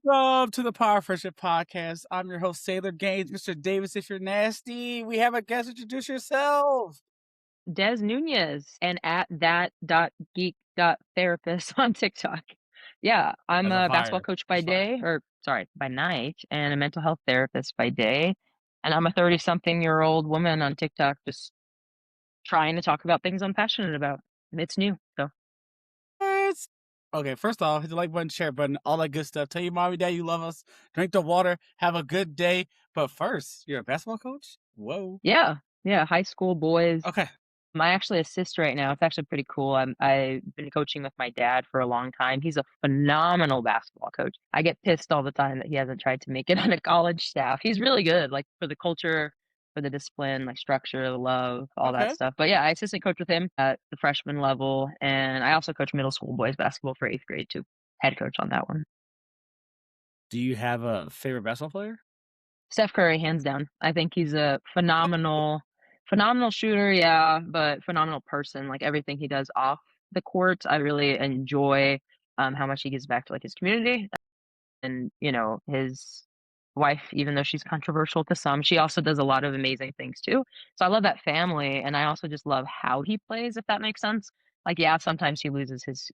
Welcome to the Power Friendship Podcast. I'm your host, Sailor Gaines. Mr. Davis, if you're nasty, we have a guest. Introduce yourself. Dez Nunez and at that dot geek dot therapist on TikTok. Yeah, I'm That's a a basketball fire. coach by That's fire. day, or sorry, by night, and a mental health therapist by day. And I'm a 30-something-year-old woman on TikTok just trying to talk about things I'm passionate about. And it's new. So, What? Okay, first off, hit the like button, share button, all that good stuff. Tell your mommy, dad you love us. Drink the water. Have a good day. But first, you're a basketball coach? Whoa. yeah, yeah, high school boys. Okay. I actually assist right now. It's actually pretty cool. I've been coaching with my dad for a long time. He's a phenomenal basketball coach. I get pissed all the time that he hasn't tried to make it on a college staff. He's really good, like for the culture, for the discipline, like structure, the love, all that Okay. stuff. But yeah, I assistant coach with him at the freshman level, and I also coach middle school boys basketball for 8th grade too. Head coach on that one. Do you have a favorite basketball player? Steph Curry, hands down. I think he's a phenomenal shooter, yeah, but phenomenal person. Like everything he does off the court, I really enjoy how much he gives back to like his community and his wife. Even though she's controversial to some, she also does a lot of amazing things too. So I love that family, and I also just love how he plays. If that makes sense. Like, yeah, sometimes he loses his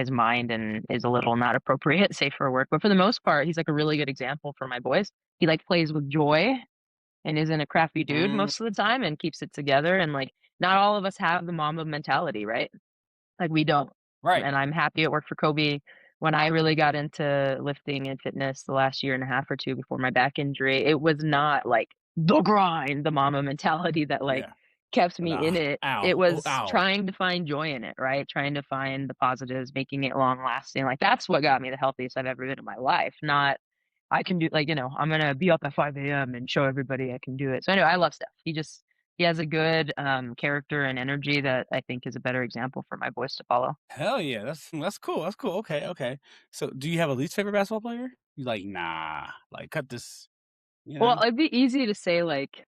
mind and is a little not appropriate, safe for work. But for the most part, he's like a really good example for my boys. He like plays with joy and isn't a crappy dude Mm, most of the time and keeps it together. And like, not all of us have the Mamba mentality, right? Like, we don't. right. And I'm happy it worked for Kobe. When I really got into lifting and fitness the last year and a half or two before my back injury, it was not like the grind, the Mamba mentality that like Yeah. kept me in Ah, it. It ow. Oh, was ow. trying to find joy in it, right? Trying to find the positives, making it long lasting. Like, that's what got me the healthiest I've ever been in my life. Not I can do, like, I'm gonna be up at 5 a.m. and show everybody I can do it. So anyway, I love Steph. He has a good character and energy that I think is a better example for my boys to follow. Hell yeah, that's cool. That's cool. Okay, okay. So, do you have a least favorite basketball player? You like, nah, like cut this. You Well, know? it'd be easy to say like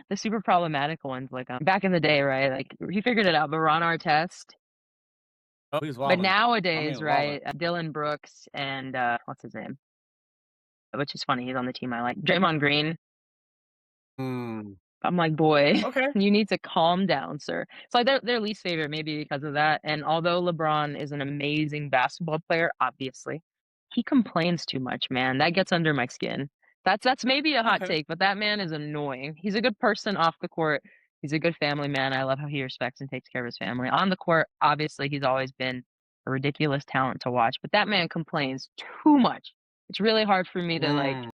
the super problematic ones, like back in the day, right? Like he figured it out, but Ron Artest. Oh, he's But wildin'. My man nowadays, was wildin'. right? Dylan Brooks and what's his name? Which is funny, he's on the team I like. Draymond Green. Mm, I'm like, boy, okay, you need to calm down, sir. So like their least favorite, maybe because of that. And although LeBron is an amazing basketball player, obviously, he complains too much, man. That gets under my skin. That's maybe a hot okay. take, but that man is annoying. He's a good person off the court. He's a good family man. I love how he respects and takes care of his family. On the court, obviously, he's always been a ridiculous talent to watch, but that man complains too much. It's really hard for me to like Mm,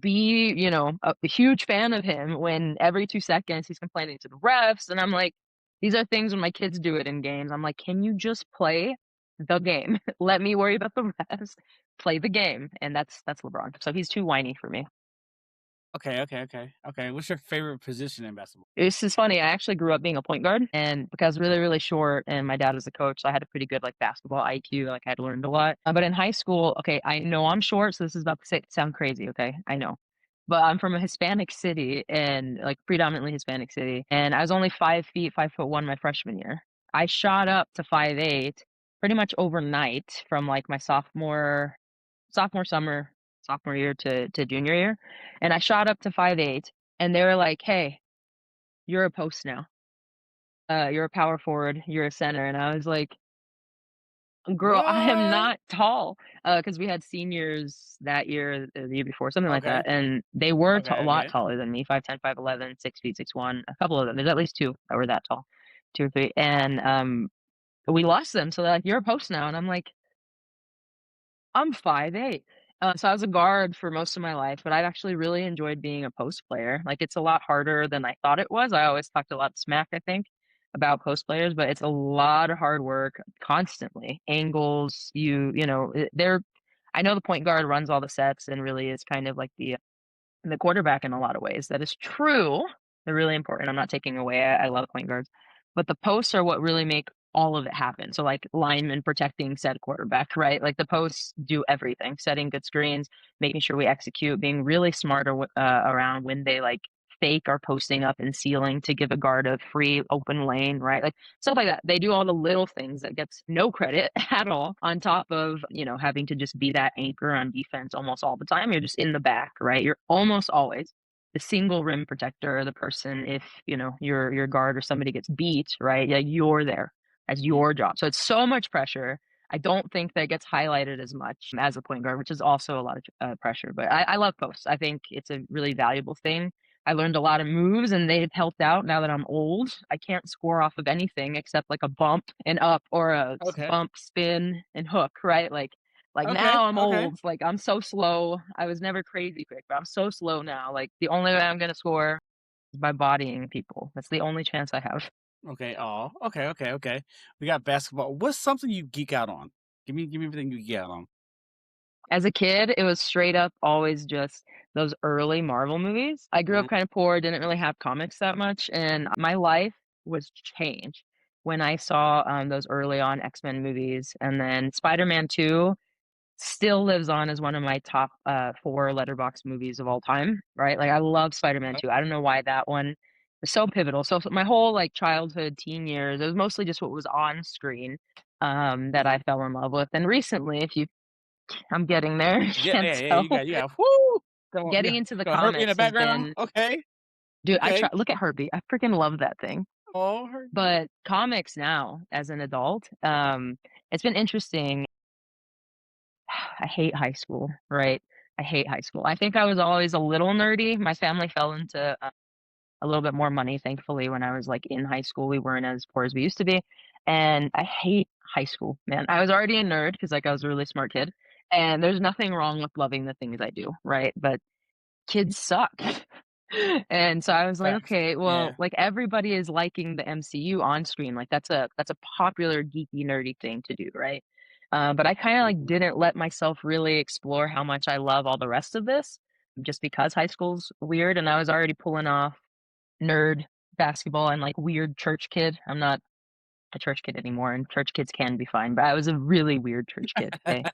be, a huge fan of him when every 2 seconds he's complaining to the refs, and I'm like, these are things when my kids do it in games. I'm like, "Can you just play the game? Let me worry about the refs. Play the game." And that's LeBron. So he's too whiny for me. okay, okay, okay, okay. What's your favorite position in basketball? This is funny. I actually grew up being a point guard, and because really, really short, and my dad was a coach, so I had a pretty good like basketball IQ. Like, I'd learned a lot. But in high school, okay, I know I'm short, so this is about to sound crazy. Okay, I know, but I'm from a Hispanic city and like predominantly Hispanic city, and I was only 5 feet, 5'1" my freshman year. I shot up to 5'8" pretty much overnight from like my sophomore year to junior year, and I shot up to 5'8", and they were like, "Hey, you're a post now. You're a power forward, you're a center." And I was like, "Girl, I am What? not tall." Because we had seniors that year, the year before, something like Okay, that, and they were a okay, lot okay. taller than me, 5'10", 5'11", 6 feet, 6'1", a couple of them. There's at least 2 that were that tall, 2 or 3, and, we lost them, so they're like, "You're a post now," and I'm like, I'm 5'8". So I was a guard for most of my life, but I've actually really enjoyed being a post player. Like, it's a lot harder than I thought it was. I always talked a lot of smack, I think, about post players, but it's a lot of hard work constantly. Angles, they're I know the point guard runs all the sets and really is kind of like the quarterback in a lot of ways. That is true. They're really important. I'm not taking away. I love point guards, but the posts are what really make all of it happen. So like linemen protecting said quarterback, right? Like the posts do everything, setting good screens, making sure we execute, being really smart around when they like fake are posting up in ceiling to give a guard a free open lane, right? Like stuff like that. They do all the little things that gets no credit at all on top of, having to just be that anchor on defense almost all the time. You're just in the back, right? You're almost always the single rim protector, the person if, your guard or somebody gets beat, right? Yeah, you're there as Mhm. your job. So it's so much pressure. I don't think that gets highlighted as much as a point guard, which is also a lot of pressure. But I love posts. I think it's a really valuable thing. I learned a lot of moves and they've helped out now that I'm old. I can't score off of anything except like a bump and up or a Okay. bump, spin, and hook, right? Like Okay. now I'm Okay. old. Like I'm so slow. I was never crazy quick, but I'm so slow now. Like the only way I'm gonna score is by bodying people. That's the only chance I have. Okay. Oh. Okay. Okay. Okay. We got basketball. What's something you geek out on? Give me everything you geek out on. As a kid, it was straight up always just those early Marvel movies. I grew up Uh-huh. kind of poor, didn't really have comics that much, and my life was changed when I saw those early on X-Men movies. And then Spider-Man 2 still lives on as one of my top 4 letterbox movies of all time, right? Like I love Spider-Man 2. I don't know why that one was so pivotal. So my whole like childhood, teen years, it was mostly just what was on screen that I Uh-huh. fell in love with. And recently, if you I'm getting there, you Yeah. can't Yeah. Yeah. tell. You got. Whoo. Go. Getting Yeah. into the Got Herbie in the comics has background. been Okay. dude, I try Okay. look at Herbie, I freaking love that thing. Oh, Herbie. But comics now as an adult, it's been interesting. I hate high school, right? I hate high school. I think I was always a little nerdy. My family fell into a little bit more money, thankfully, when I was like in high school. We weren't as poor as we used to be. And I hate high school, man. I was already a nerd because like I was a really smart kid. And there's nothing wrong with loving the things I do, right? But kids suck. And so I was like, Facts. okay, well, Yeah. like everybody is liking the MCU on screen. Like that's a popular geeky nerdy thing to do, right? But I kind of like Mhm. didn't let myself really explore how much I love all the rest of this just because high school's weird and I was already pulling off nerd basketball and like weird church kid. I'm not a church kid anymore and church kids can be fine, but I was a really weird church kid. Okay.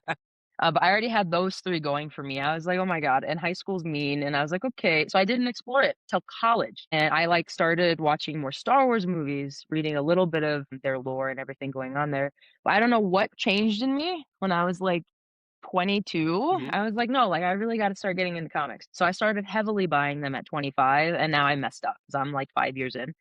But I already had those 3 going for me. I was like, "Oh my god," and high school's mean, and I was like, "Okay." So I didn't explore it till college, and I, like, started watching more Star Wars movies, reading a little bit of their lore and everything going on there. But I don't know what changed in me when I was, like, 22. Mhm. I was like, "No, like, I really gotta start getting into comics." So I started heavily buying them at 25, and now I messed up because 'cause I'm, like, 5 years in.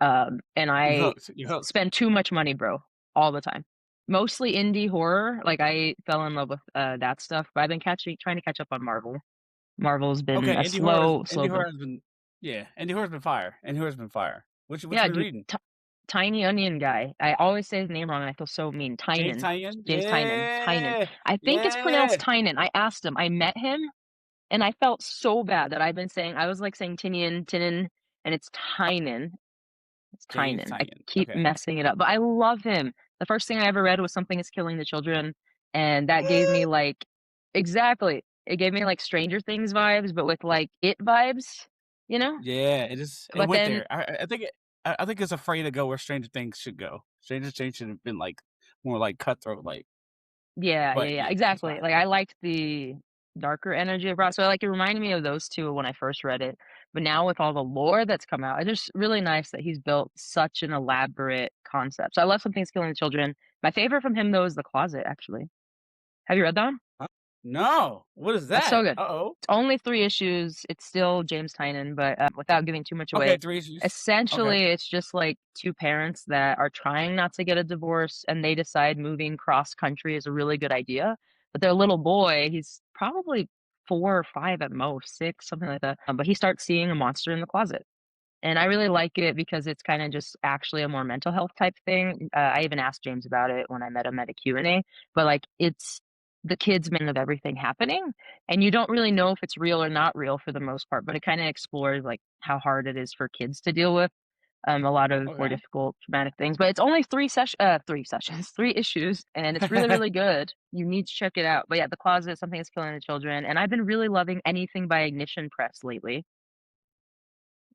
And You I hooked. You hooked. spend too much money, bro, all the time. Mostly indie horror, like, I fell in love with, that stuff, but I've been catching trying to catch up on Marvel. Marvel's been Okay. a slow Indie horror build. has been. Yeah. Indie horror's been fire. Indie horror's been fire. What you Yeah, been dude, reading? Tiny Onion guy. I always say his name wrong, and I feel so mean. James Tynan. Tyan? James Tynan. Tynan. Yeah. I think it's pronounced Yeah. Tynan. I asked him. I met him, and I felt so bad that I've been saying I was, like, saying Tinian, Tinin, and it's Tynan. It's James Tynan. I Tyan. keep Okay. messing it up, but I love him. The first thing I ever read was Something is Killing the Children, and that gave me, What? like exactly. It gave me, like, Stranger Things vibes, but with, like, It vibes, you know? Yeah, it is. It But went then there. I think I think it's afraid to go where Stranger Things should go. Stranger Things should have been like more like cutthroat, like. yeah, yeah, But yeah, yeah, it's exactly. fine. Like, I liked the darker energy of Ross, so, like, it reminded me of those 2 when I first read it, but now with all the lore that's come out, it's just really nice that he's built such an elaborate concept. So I love Something is Killing the Children. My favorite from him, though, is The Closet, actually. Have you read that one? Huh? No. What is That's so that? good. Uh-oh. It's only 3 issues. It's still James Tynion, but, without giving too much Okay, away, 3 issues. Okay. essentially, it's just, like, 2 parents that are trying not to get a divorce, and they decide moving cross country is a really good idea, but their little boy, he's probably 4 or 5 at most, 6, something like that, but he starts seeing a monster in the closet. And I really like it because it's kinda just actually a more mental health type thing. I even asked James about it when I met him at a Q&A, but, like, it's the kid's man of everything happening, and you don't really know if it's real or not real for the most part, but it kinda explores, like, how hard it is for kids to deal with, a lot of more Okay. difficult traumatic things, but it's only 3 sessions, 3 issues, and it's really, really good. You need to check it out. But yeah, The Closet, Something is Killing the Children, and I've been really loving anything by Ignition Press lately.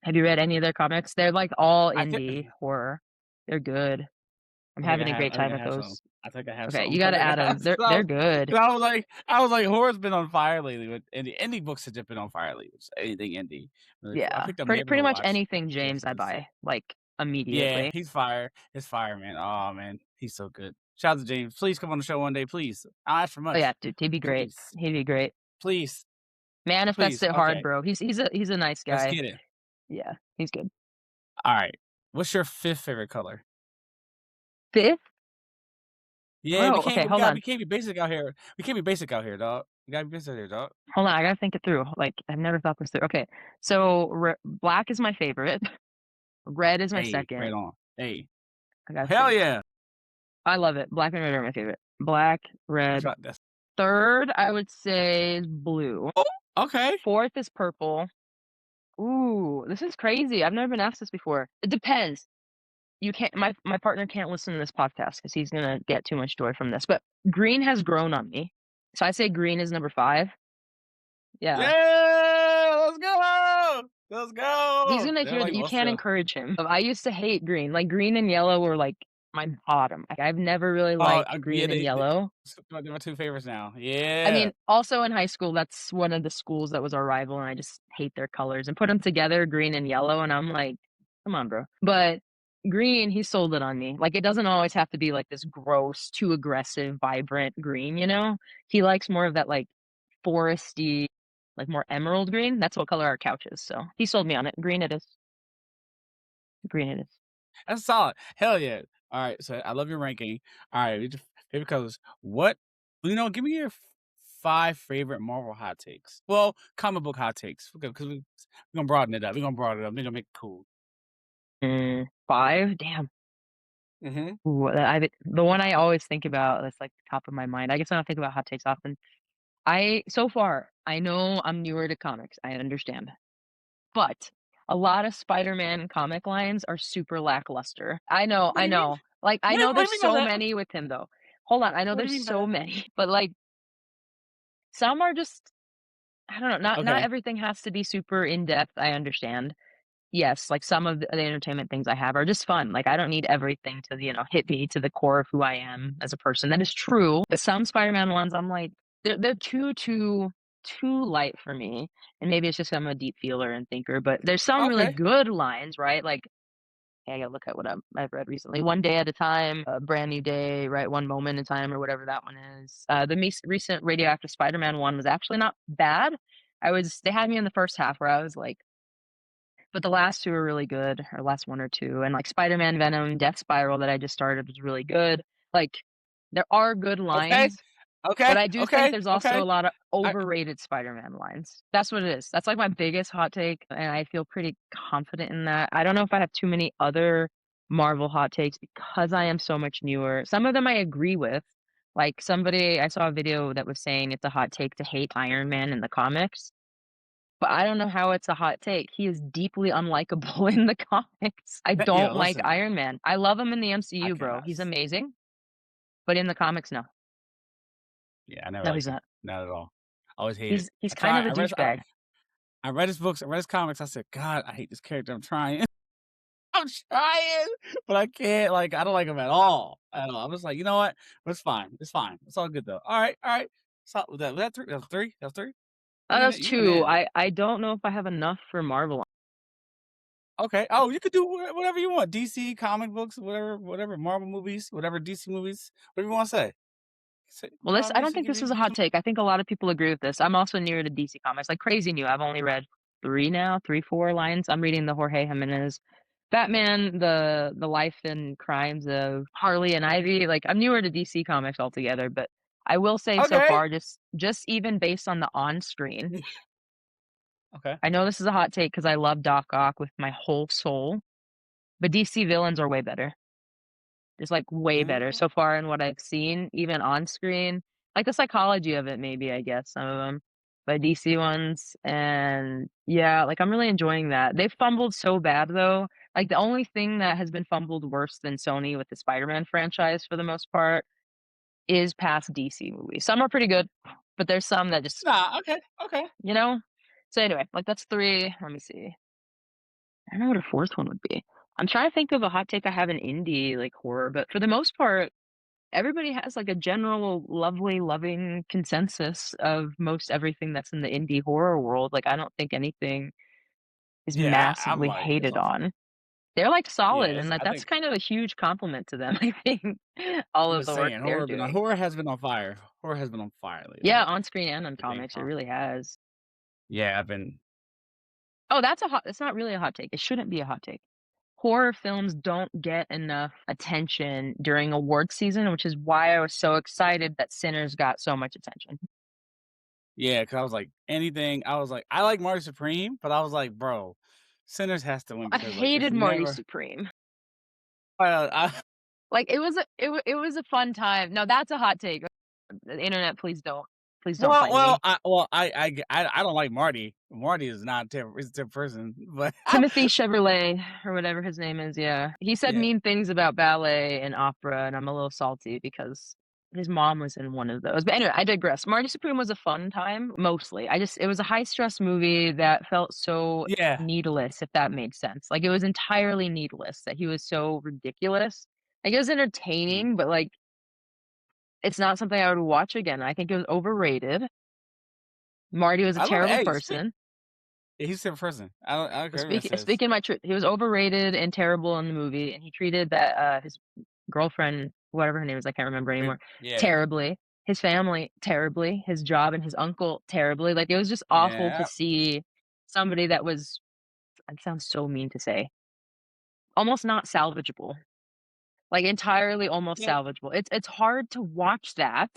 Have you read any of their comics? They're, like, all I think indie horror. They're good. I'm having a great I think time I with have some. those. I think I have Okay, some. you I gotta think I add them. have They're some. good. 'Cause I was like, horror's been on fire lately with indie books have just been on fire lately. Just anything indie, really cool. I Yeah, picked up pretty Neighborhood much Watch anything James I yesterday. buy, like, Yeah, immediately. he's fire. It's fire, man. Oh man, he's so good. Shout out to James. Please come on the show one day, please. I'll ask for Oh, yeah, much. dude, he'd be great. Please, He'd be great. please, Manifest please. it hard, Okay, bro. He's a nice let's guy. get it. Yeah, he's good. All right. What's your fifth favorite color? 5th? Yeah, Bro, okay, hold we on. can't be basic out here. We can't be basic out here, dog. We gotta be basic out here, dog. Hold on, I gotta think it through. Like, I've never thought this through. Okay, so black is my favorite. Red is my Hey, second. right on. Hey, I gotta hell think. yeah. I love it. Black and red are my favorite. Black, That's red. right. That's 3rd, I would say is blue. oh, okay. 4th is purple. Ooh, this is crazy. I've never been asked this before. It depends. You can't my partner can't listen to this podcast because he's gonna get too much joy from this, but green has grown on me. So I say green is number 5. Yeah. Yeah, let's go. Let's He's go. gonna They're hear like, that you let's can't go. encourage him. I used to hate green. Like, green and yellow were, like, my bottom. Like, I've never really Oh, liked yeah, green and yellow. they're my two favorites now. I Yeah. mean, also in high school, that's one of the schools that was our rival, and I just hate their colors, and put them together, green and yellow, and I'm like, "Come on, bro." But green, he sold it on me. Like, it doesn't always have to be, like, this gross, too aggressive, vibrant green, you know? He likes more of that, like, foresty, like, more emerald green. That's what color our couch is, so he sold me on it. Green it is. Green it is. That's solid. Hell yeah. All right. So I love your ranking. All right. Favorite colors. What, give me your five favorite Marvel hot takes. Well, comic book hot takes. Because we're going to broaden it up. We're going to broaden it up. We're going to make it cool. 5? Damn. Hmm. Ooh, I the one I always think about that's, like, top of my mind. I guess I don't think about hot takes often. So far, I know I'm newer to comics, I understand, but a lot of Spider-Man comic lines are super lackluster. What I do you mean? know. Like, I know What do there's you mean by so that? many with him, though. Hold on, I know What do there's you mean by so that? many, but, like, some are just I don't know, not Okay. everything has to be super in-depth, I understand. Yes, like, some of the entertainment things I have are just fun, like, I don't need everything to, hit me to the core of who I am as a person. That is true, but some Spider-Man ones, I'm like, they're too light for me, and maybe it's just I'm a deep feeler and thinker, but there's some really Okay. good lines, right? Like, hey, I gotta look at what I've read recently. One Day at a Time, A Brand New Day, right? One Moment in Time, or whatever that one is. The recent Radioactive Spider-Man one was actually not bad. They had me in the first half where I was like, but the last 2 are really good, or last 1 or 2, and, like, Spider-Man, Venom, Death Spiral that I just started was really good. Like, there are good Okay. lines, but Okay. I do think Okay. there's also Okay. a lot of I, overrated Spider-Man lines. That's what it is. That's, like, my biggest hot take, and I feel pretty confident in that. I don't know if I have too many other Marvel hot takes because I am so much newer. Some of them I agree with. Like, I saw a video that was saying it's a hot take to hate Iron Man in the comics. But I don't know how it's a hot take. He is deeply unlikable in the comics. I don't like listen, Iron Man. I love him in the I MCU, bro. cannot. He's amazing, but in the comics, no. Yeah, I never No, liked he's him. not. Not at all. Always hated. He's I kind tried. of a douchebag. I read his books. I read his comics. I said, God, I hate this character. I'm trying. I'm trying, but I can't. Like, I don't like him at all. At all. I'm just like, you know what? It's fine. It's fine. It's all good though. All right. All right. So was that three? That was three. That was three. You went That's in. You went 2. in. I don't know if I have enough for Marvel. Okay. Oh, you could do whatever you want. DC comic books, whatever. Marvel movies, whatever DC movies, whatever you want to say. Well, By all I means, don't think give this me is a give hot some. take. I think a lot of people agree with this. I'm also newer to DC Comics, like crazy new. I've only read 3 now, 3, 4 lines. I'm reading the Jorge Jimenez Batman, the life and crimes of Harley and Ivy. Like, I'm newer to DC Comics altogether, but I will say so Okay. far, just even based on the on screen, Okay. I know this is a hot take because I love Doc Ock with my whole soul, but DC villains are way better. Just, like, way better Mm, so far in what I've seen, even on screen. Like, the psychology of it maybe, I guess, some of them, but DC ones, and yeah, like, I'm really enjoying that. They've fumbled so bad, though. Like, the only thing that has been fumbled worse than Sony with the Spider-Man franchise, for the most part, is past DC movies. Some are pretty good, but there's some that just nah. Okay. Okay. you know? So, anyway, like, that's 3. Let me see. I don't know what a 4th one would be. I'm trying to think of a hot take I have in indie, like, horror, but for the most part, everybody has, like, a general lovely, loving consensus of most everything that's in the indie horror world. Like, I don't think anything is Yeah, I'm massively like, it's hated on. They're, like, yeah, solid, it's and I that's think kind of a huge compliment to them, I think, all I'm of just the work saying they're doing. horror has been on fire. Horror has been on fire Yeah, lately. on screen and on For being comics, it honest. really has. Yeah, I've been Oh, that's not really a hot take. It shouldn't be a hot take. Horror films don't get enough attention during award season, which is why I was so excited that Sinners got so much attention. yeah, because I was like, anything I was like, I like Marty Supreme, but I was like, "Bro, Sinners has to win I because, like, it's hated Marty never." Supreme. I Like, it was a fun time. No, that's a hot take. The internet, please don't fight well, me. I don't like Marty. Marty is not is a terrible person, but Timothy Chevrolet or whatever his name is, yeah. He said yeah, mean things about ballet and opera, and I'm a little salty because his mom was in one of those. But anyway, I digress. Marty Supreme was a fun time, mostly. It was a high stress movie that felt so yeah, needless, if that made sense. Like, it was entirely needless that he was so ridiculous. Like, it was mhm. entertaining, but like, it's not something I would watch again. I think it was overrated. Marty was a I love it. terrible Hey, person. he's a terrible person. I don't care what says. Speaking my truth, he was overrated and terrible in the movie, and he treated that his girlfriend, whatever her name is, I can't remember Big anymore, yeah, terribly. His family terribly. His job and his uncle terribly. Like, it was just awful to yeah, see somebody that was. It sounds so mean to say, almost not salvageable. Like, entirely almost yeah, salvageable. It's hard to watch that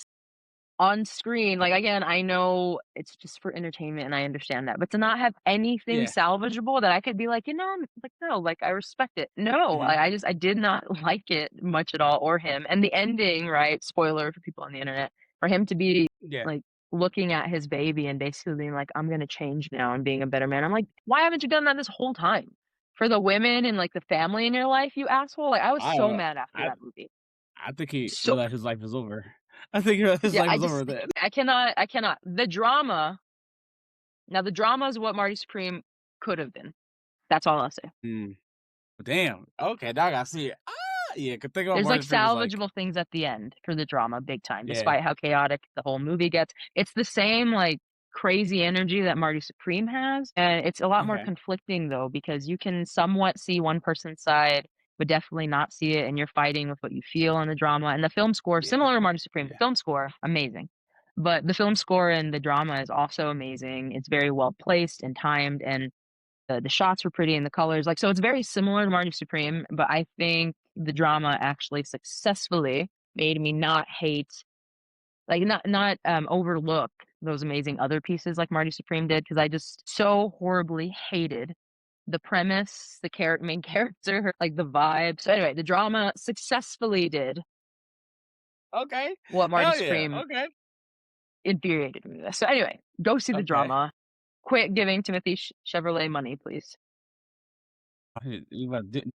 on screen. Like, again, I know it's just for entertainment, and I understand that, but to not have anything yeah, salvageable that I could be like, like, "No, like, I respect it." No, mhm, I did not like it much at all, or him, and the ending, right, spoiler for people on the internet, for him to be, yeah. like, looking at his baby and basically being like, "I'm gonna change now and being a better man." I'm like, "Why haven't you done that this whole time? For the women and, like, the family in your life, you asshole." Like, I was I don't so know. mad after I that movie. I think he So realized his life was over. I think he realized his yeah, life was over then. I cannot. The drama now the drama is what Marty Supreme could have been. That's all I'll say. Mm, damn. Okay, now I gotta see it. Yeah, 'cause think about There's, like, Martin Supreme was like, salvageable things at the end for the drama big time, yeah, despite how chaotic the whole movie gets. It's the same, like, crazy energy that Marty Supreme has, and it's a lot more okay, conflicting, though, because you can somewhat see one person's side, but definitely not see it, and you're fighting with what you feel in the drama, and the film score, yeah, similar to Marty Supreme, the yeah, film score, amazing. But the film score and the drama is also amazing. It's very well placed and timed, and the shots were pretty and the colors, like, so it's very similar to Marty Supreme, but I think the drama actually successfully made me not hate, like, not overlook those amazing other pieces like Marty Supreme did, because I just so horribly hated the premise, the main character, like, the vibe. So anyway, the drama successfully did okay, what Marty hell yeah, Supreme okay, infuriated me with. So anyway, go see the okay. drama. Quit giving Timothy Chevrolet money, please. You about to do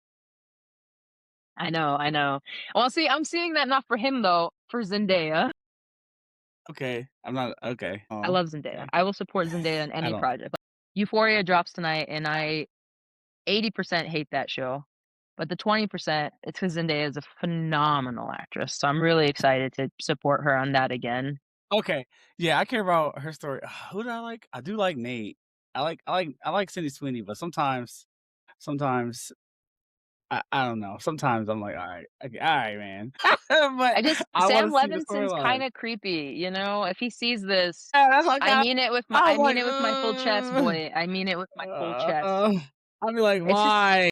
I know, I know. Well, see, I'm seeing that not for him though, for Zendaya. okay, I'm not okay. I Oh, love Zendaya. okay. I will support Zendaya in I any don't. project. Like, Euphoria drops tonight, and I 80% hate that show, but the 20%, it's because Zendaya is a phenomenal actress. So I'm really excited to support her on that again. Okay, yeah, I care about her story. Who do I like? I do like Nate. I like Cindy Sweeney, but sometimes I don't know. Sometimes I'm like, all right, okay, all right, man. But I want Sam to see the Levinson's storyline. kind of creepy, you know? If he sees this, Yeah, that's like I I was mean like, it with my full chest, boy. I mean it with my full chest. uh, I'll be like, It's just why?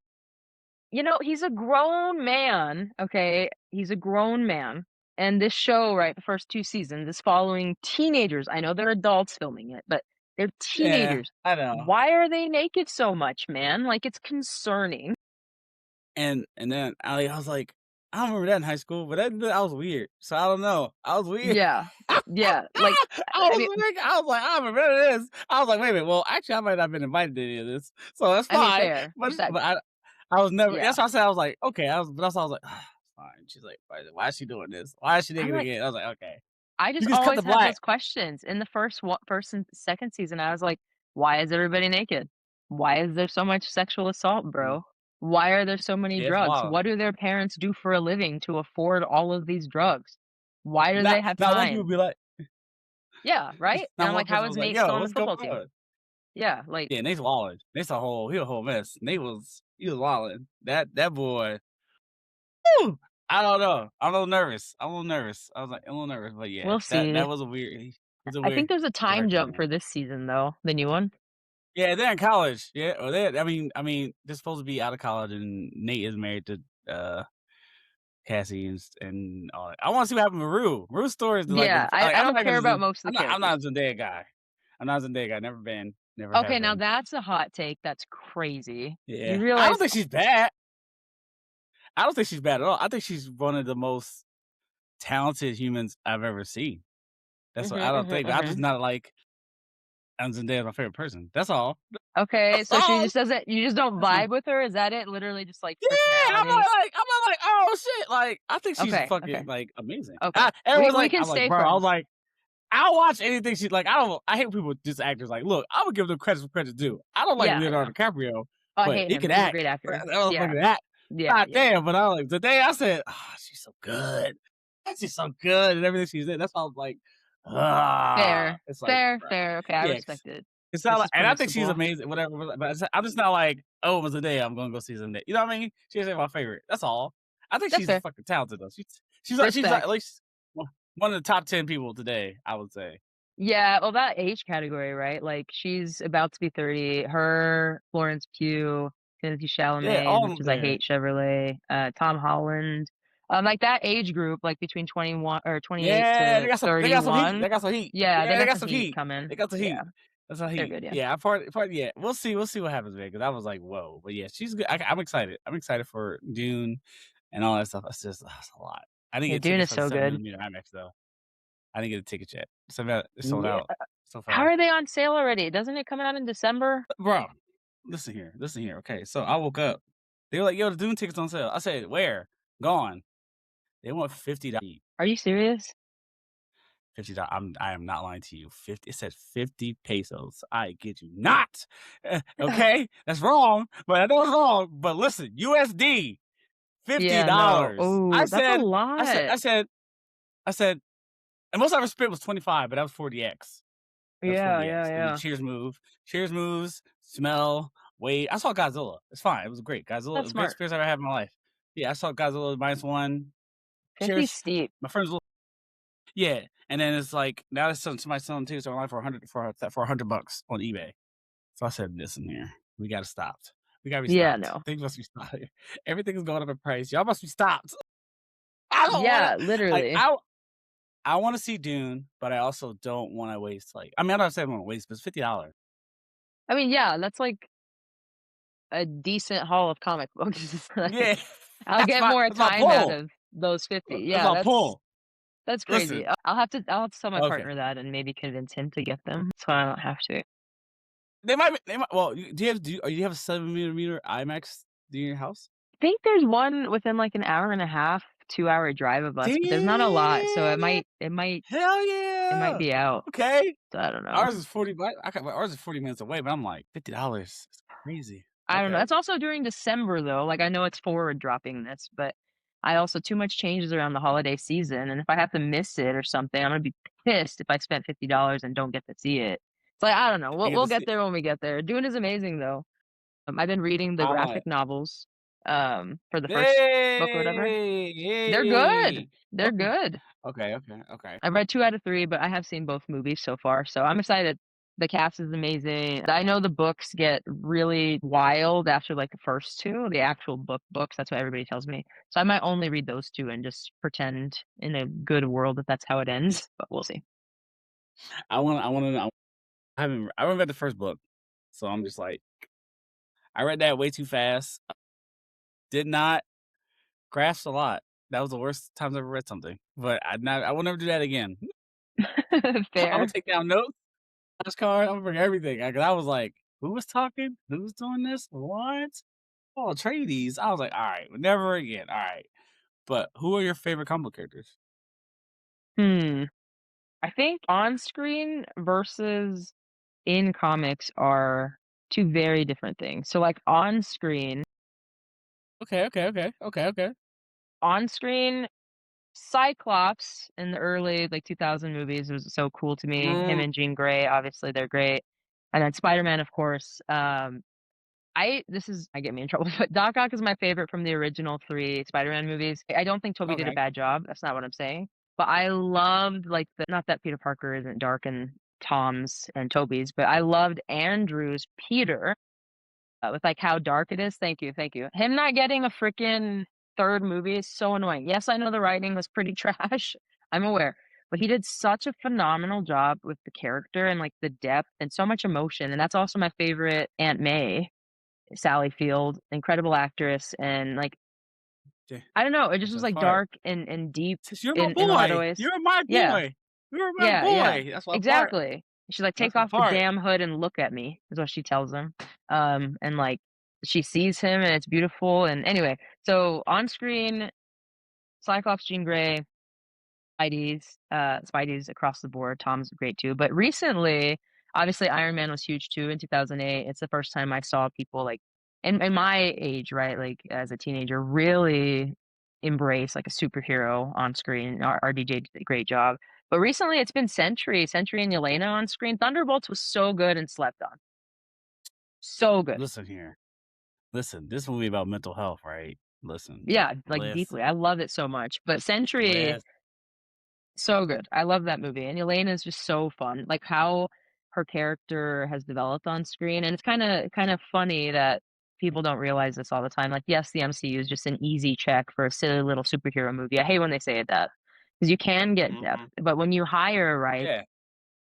he's a grown man, okay? He's a grown man. And this show, right, the first 2 seasons is following teenagers. I know they're adults filming it, but they're Yeah, teenagers. I know. Why are they naked so much, man? Like, it's concerning. And then I was like, I don't remember that in high school, but that was weird. So I don't know. I was weird. Yeah. Yeah, like, I I was mean weird. I was like, I don't remember this. I was like, wait a minute. Well, actually, I might not have been invited to any of this, so that's fine. fair. But That I was never. yeah. That's why I said I was like, okay. But that's why I was like, fine. She's like, why is she doing this? Why is she I'm naked like, again? I was like, okay, I you just just cut the always had black. those questions. In the first and second season, I was like, "Why is everybody naked? Why is there so much sexual assault, Mm. bro? Why are there so many Yeah, it's drugs? wild. What do their parents do for a living to afford all of these drugs? Why do they Not have not one people time? be like Yeah, right? And not I'm one like, "How person is was like, Nate still "Yo, on the what's going football team?" on?" Yeah, like Yeah, Nate's wildin'. Nate's a whole mess. Nate was he was wildin'. That boy, whew, I don't know. I'm a little nervous. I'm a little nervous. I was like, I'm a little nervous, but yeah, we'll that see. was a weird it's a I weird think there's a time direction jump there. for this season though, the new one. Yeah, they're in college. Yeah, or they I mean, they're supposed to be out of college and Nate is married to Cassie and all that. I wanna see what happened with Rue. Rue's story is Yeah, I I'm don't not care even about most of the I'm not characters. a Zendaya guy. I'm not a Zendaya guy, never been, never Okay, have now been. that's a hot take, that's crazy. You Yeah. I don't realize think she's bad. I don't think she's bad at all. I think she's one of the most talented humans I've ever seen. That's what mhm, I don't mhm, think. I'm just mhm. not like Zendaya's my favorite person. That's all. Okay, That's so she all. just doesn't you just don't That's all. vibe with her? Is that it? Literally just, like, Yeah, personality? I'm not like, "Oh, shit." Like, I think she's Okay, fucking, okay, like, amazing. okay. Everyone's We like can I'm like, stay "Bro," I was friends. like, I'll watch anything she like, I hate people just actors like, "Look, I would give them credit for credit's due." I don't like Yeah, Leonardo no. DiCaprio, I but hate he him, can he's a act. great That actor. Yeah. motherfucker can act. Yeah, God yeah. damn, but I was like, the day I said, "Ah, she's so good. She's so good and everything she's in." That's why I was like, "Ah." Fair. It's like, Fair, bro. fair, okay, I Yeah, respect it. it's not This like is and I think she's permissible. amazing, whatever, but I'm just not like, "Oh, it was a day I'm gonna go see Zendaya." You know what I mean? She's my favorite. That's all. I think That's she's fair. fucking talented though. She's at Respect. least one of the top 10 people today, I would say. Yeah, well, that age category, right? Like, she's about to be 30. Her, Florence Pugh, Timothée Yeah, Chalamet, all of which them is I there. Hate Chevrolet, Tom Holland, like, that age group, like, between 21 or 28 Yeah, to they got some heat. 31, They got some heat. yeah, they Yeah, they got got some some heat heat. coming. They got the Yeah, heat. That's some they're heat. good, yeah. Yeah, yeah. We'll see what happens, man. Because I was like, whoa. But yeah, she's good. I'm excited. I'm excited for Dune and all that stuff. That's a lot. I didn't Yeah, get Dune tickets is for the so seven good. millimeter IMAX though. I didn't get a ticket yet. So it's sold Yeah. out so How fast. are they on sale already? Doesn't it come out in December? Bro, listen here. Listen here. Okay, so I woke up. They were like, "Yo, the Dune tickets on sale." I said, "Where?" Gone. They want $50. Are you serious? $50. I am not lying to you. 50. It said 50 pesos. I get you not. Okay, that's wrong. But I know it's wrong. But listen, USD, Yeah, no. $50. Oh, that's a lot. I said, and most I ever spent was 25, but that was 40x. That was Yeah, yeah, 40x. It was a yeah. cheers moves, smell, wait. I saw Godzilla. It's fine. It was great. Godzilla, That's the greatest smart. experience I ever had in my life. Yeah, I saw Godzilla -1. 50's Cheers. steep. My friends Yeah, and then it's like now it's somebody selling tickets online for 100 bucks on eBay. So I said, "Listen here, we gotta stop. We gotta be Yeah, stopped. no. Things must be stopped. Everything is going up in price. Y'all must be stopped." I don't wanna Yeah, like literally. I wanna see Dune, but I also don't wanna waste I'm not saying I wanna waste, but it's $50. I mean, yeah, that's like a decent haul of comic books. Yeah, Like, I'll get more that's my time out pull. of those 50. That's Yeah, my pull. that's crazy. Listen, I'll have to tell my okay. partner that and maybe convince him to get them so I don't have to. They might well, do you have a 7 millimeter IMAX near your house? I think there's one within like an hour and a half, 2-hour drive of us, but there's not a lot, so it Damn! might it might Hell it might yeah! be out. Okay. So I don't know. Ours is 40 bu ours is 40 minutes away, but I'm like, $50. It's crazy. I don't know. Okay. It's also during December though. Like I know it's forward dropping this, but I also too much changes around the holiday season, and if I have to miss it or something, I'm gonna be pissed if I spent $50 and don't get to see it. It's like I don't know. I We'll get to we'll get see there when we get there. Dune is amazing though. I've been reading the I'm like, graphic novels for the first book or whatever. "Hey, They're good. yay." They're Okay. good. Okay. I've read 2 out of 3, but I have seen both movies so far, so I'm excited. The cast is amazing. I know the books get really wild after, like, the first 2, the actual books, that's what everybody tells me. So I might only read those 2 and just pretend in a good world that that's how it ends, but we'll see. I wanna know I haven't read the first book, so I'm just like, I read that way too fast. Did not grasp a lot. That was the worst times I ever read something, but I will never do that again. Imma Fair. take down notes. Flashcard, I'm gonna bring everything. 'Cause I was like, "Who was talking? Who's doing this? What? Oh, Atreides." I was like, "Alright, never again, alright." But who are your favorite comic book characters? Hmm. I think on screen versus in comics are 2 very different things. So, like, on screen Okay, okay, okay, okay, okay. On screen, Cyclops in the early, like, 2000 movies was so cool to me. Him Mm, and Jean Grey, obviously, they're great. And then Spider-Man, of course. I this is I get me in trouble, but Doc Ock is my favorite from the original 3 Spider-Man movies. I don't think Tobey did a okay. bad job, that's not what I'm saying, but I loved, like, the not that Peter Parker isn't dark in Tom's and Tobey's, but I loved Andrew's Peter, with, like, how dark it is. Thank you, thank you. Him not getting a freaking 3rd movie is so annoying. Yes, I know the writing was pretty trash, I'm aware, but he did such a phenomenal job with the character and, like, the depth and so much emotion, and that's also my favorite Aunt May. Sally Field, incredible actress, and, like, Yeah, I don't know, it just that's was, that like, fire. dark and deep Says, "You're my in a lot of boy. ways. You're my Yeah, boy. You're my yeah, yeah, boy." That's my part. exactly. She's like, That's "Take my off the part. damn hood and look at me," is what she tells him, and, like, she sees him, and it's beautiful, and anyway, so on screen, Cyclops, Jean Grey, Spidey's across the board. Tom's great too. But recently, obviously Iron Man was huge too in 2008. It's the first time I saw people like in my age, right? Like as a teenager, really embrace like a superhero on screen. RDJ did a great job. But recently it's been Sentry and Yelena on screen. Thunderbolts was so good and slept on. So good. Listen here. Listen, this movie about mental health, right? Listen, Yeah, like deeply. listen, I love it so much. But Sentry listen. so good. I love that movie, and Elena is just so fun, like, how her character has developed on screen, and it's kinda funny that people don't realize this all the time, like, yes, the MCU is just an easy check for a silly little superhero movie. I hate when they say that because you can get depth, Mhm. but when you hire, right, Yeah.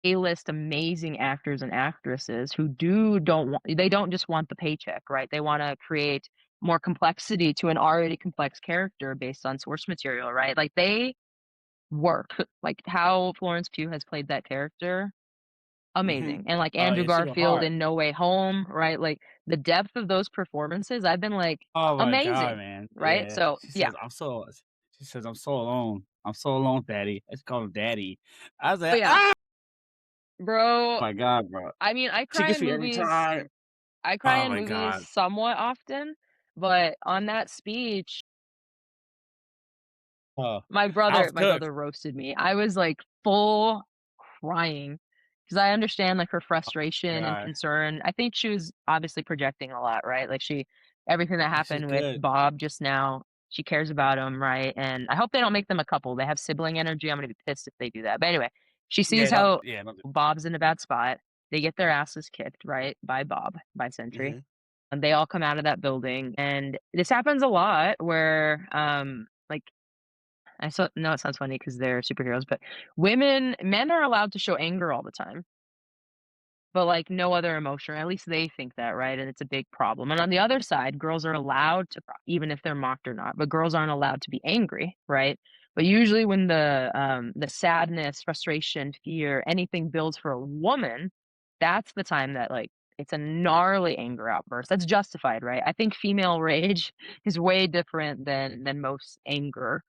A-list amazing actors and actresses who don't want they don't just want the paycheck, right? They wanna create more complexity to an already complex character based on source material, right? Like, they work. Like, how Florence Pugh has played that character, Mhm. amazing, and, like, Oh, Andrew yeah, she go Garfield hard. in No Way Home, right? Like, the depth of those performances, I've been like, Oh my god, amazing, man. right? Yeah. So, yeah. She says, "I'm so alone. I'm so alone, daddy." I just call him daddy. I was like, But, yeah, "Ah!" bro, My god, bro. I mean, She gets me every time. I cry Oh in my movies god. somewhat often, but on that speech Oh, My I was brother my cooked. brother roasted me. I was, like, full crying because I understand, like, her frustration and God. concern. I think she was obviously projecting a lot, right? Like, she everything that She's happened with good. Bob just now, she cares about him, right? And I hope they don't make them a couple. They have sibling energy. I'm gonna be pissed if they do that. But anyway, she sees how Yeah, don't do. Bob's in a bad spot. They get their asses kicked, right, by Bob, by Sentry, Mhm. and they all come out of that building, and this happens a lot where, like, I so know it sounds funny because 'cause they're superheroes, but men are allowed to show anger all the time. But, like, no other emotion, or at least they think that, right? And it's a big problem. And on the other side, girls are allowed to cry, even if they're mocked or not, but girls aren't allowed to be angry, right? But usually when the sadness, frustration, fear, anything builds for a woman, that's the time that, like, it's a gnarly anger outburst. That's justified, right? I think female rage is way different than most anger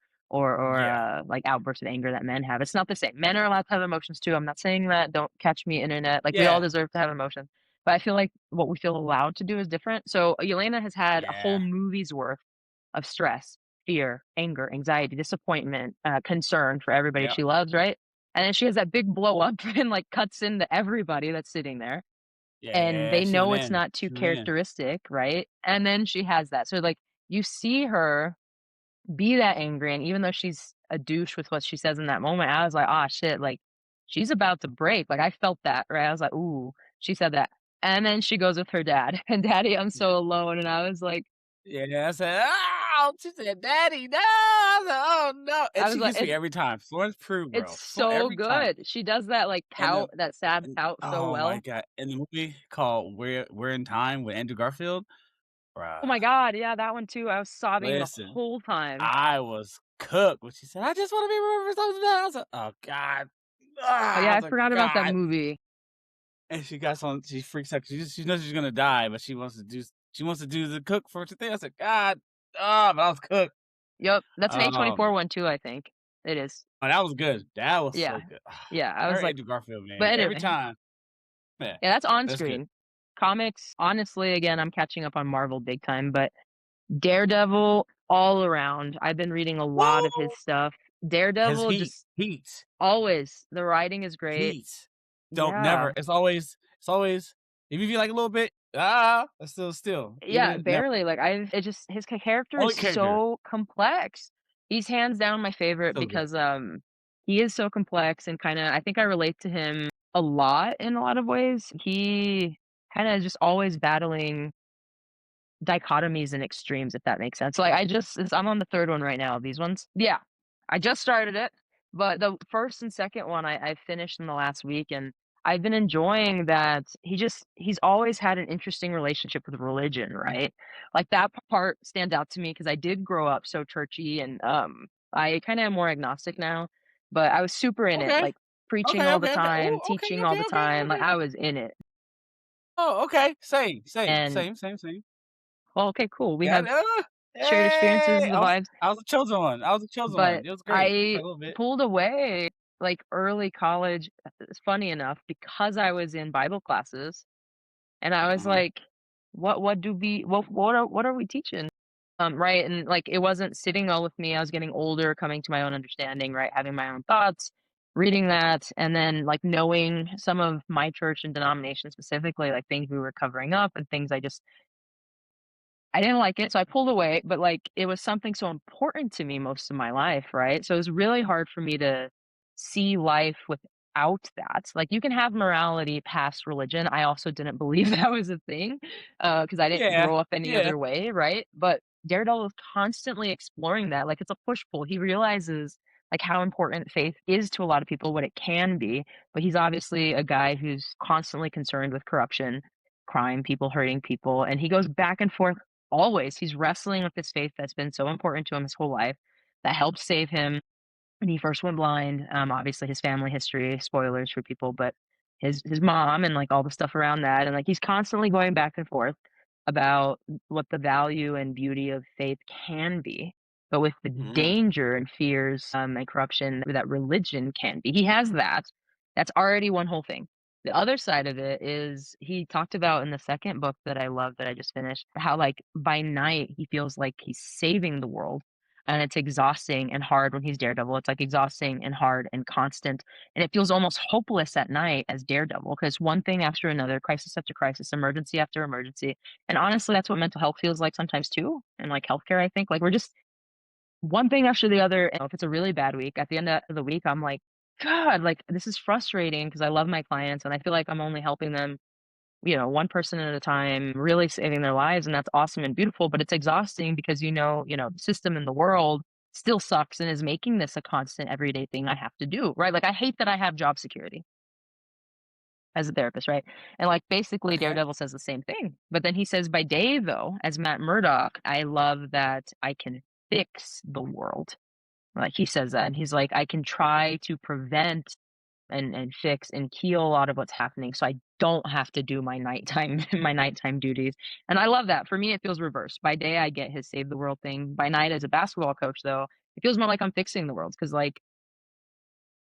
Yeah. like, outbursts of anger that men have. It's not the same. Men are allowed to have emotions too. I'm not saying that. Don't catch me, internet. Like, we all Yeah. deserve to have emotions. But I feel like what we feel allowed to do is different. So, Yelena has had a whole Yeah. movie's worth of stress, fear, anger, anxiety, disappointment, concern for everybody Yep. she loves, right? And then she has that big blow up and, like, cuts into everybody that's sitting there, and Yeah, they she went know it's in. not too She went in. characteristic, right? And then she has that. So, like, you see her be that angry, and even though she's a douche with what she says in that moment, I was like, "Ah, shit, like, she's about to break." Like, I felt that, right? I was like, "Ooh, she said that." And then she goes with her dad, and, "Daddy, I'm Yeah. so alone," and I was like Yeah, I said, "Oh!" She said, "Daddy, no!" I said, "Oh, no." And I was she like, gets me every time. Florence Pugh, it's bro. so Every time. good. She does that, like, And the pout, that sad and pout so oh my well. god. In the movie called We're in Time with Andrew Garfield, Oh bruh, my god, yeah, that one too, I was sobbing the listen, whole time. I was cooked when she said, "I just wanna be remembered for something else." I was like, "Oh god." Oh, Ah, yeah, I I was like, forgot about that "God." movie. And she freaks out 'cause she knows she's gonna die, but she wants to do the cook for today. I said, "God." Ah, but I was cooked. Yep, that's an A24 Um, one too, I think. It is. oh, that was good. That was Yeah. so good. Yeah, I was Her like Andrew Garfield, man. but Every anyway time. Yeah, yeah, that's on that's good. screen. Comics, honestly, again, I'm catching up on Marvel big time, but Daredevil all around. I've been reading a lot of his Woo! stuff. His Daredevil heat, just heat, always the writing is great. heat. Don't Yeah. never. It's always. If you feel like a little bit, that's still. Even Yeah, it never. barely, like, I've it just his character Only is character. so complex. He's hands down my favorite So good. because, he is so complex and kinda I think I relate to him a lot in a lot of ways. He kinda just always battling dichotomies and extremes, if that makes sense. Like, I'm on the 3rd one right now of these ones. Yeah, I just started it, but the 1st and 2nd one I finished in the last week, and I've been enjoying that he's always had an interesting relationship with religion, right? Like, that part stands out to me because I did grow up so churchy and, I kinda am more agnostic now, but I was super in it, Okay. like, preaching Okay. all the Okay. Okay. time, Ooh, okay. teaching all Okay. the Okay. time, like, Okay. I was in it, Oh, okay. Same. Same. and Same. Same. Same. well, okay, cool. We Got have shared experiences, hey, the vibes. I was a chosen one. I was a chosen But one. It was great for I a little bit. pulled away, like, early college it's funny enough, because I was in Bible classes, and I was Uh-huh. like, what do we what are we teaching?" Right, and, like, it wasn't sitting well with me, I was getting older, coming to my own understanding, right, having my own thoughts, reading that, and then, like, knowing some of my church and denomination specifically, like, things we were covering up and things I didn't like it, so I pulled away, but, like, it was something so important to me most of my life, right? So it was really hard for me to see life without that. Like, you can have morality past religion. I also didn't believe that was a thing, because I didn't Yeah. grow up any Yeah. other way, right? But Daredevil is constantly exploring that, like, it's a push-pull. He realizes, like, how important faith is to a lot of people, what it can be, but he's obviously a guy who's constantly concerned with corruption, crime, people hurting people, and he goes back and forth always. He's wrestling with this faith that's been so important to him his whole life, that helped save him when he first went blind. Obviously his family history, spoilers for people, but his mom and like all the stuff around that, and like he's constantly going back and forth about what the value and beauty of faith can be, but with the Mhm. danger and fears and corruption that religion can be. He has that. That's already one whole thing. The other side of it is he talked about in the second book that I love that I just finished, how like by night he feels like he's saving the world, and it's exhausting and hard when he's Daredevil. It's, like, exhausting and hard and constant, and it feels almost hopeless at night as Daredevil because one thing after another, crisis after crisis, emergency after emergency, and honestly, that's what mental health feels like sometimes too, and, like, healthcare, I think. Like, we're just one thing after the other, and if it's a really bad week, at the end of the week, I'm like, "God, like, this is frustrating because I love my clients, and I feel like I'm only helping them one person at a time, really saving their lives, and that's awesome and beautiful, but it's exhausting because the system in the world still sucks and is making this a constant everyday thing I have to do, right? Like I hate that I have job security as a therapist, right? And like basically Okay. Daredevil says the same thing. But then he says by day though, as Matt Murdock, I love that I can fix the world. Like he says that and he's like, I can try to prevent and fix and heal a lot of what's happening so I don't have to do my nighttime my nighttime duties. And I love that. For me, it feels reversed. By day, I get his save the world thing. By night, as a basketball coach, though, it feels more like I'm fixing the world because, like,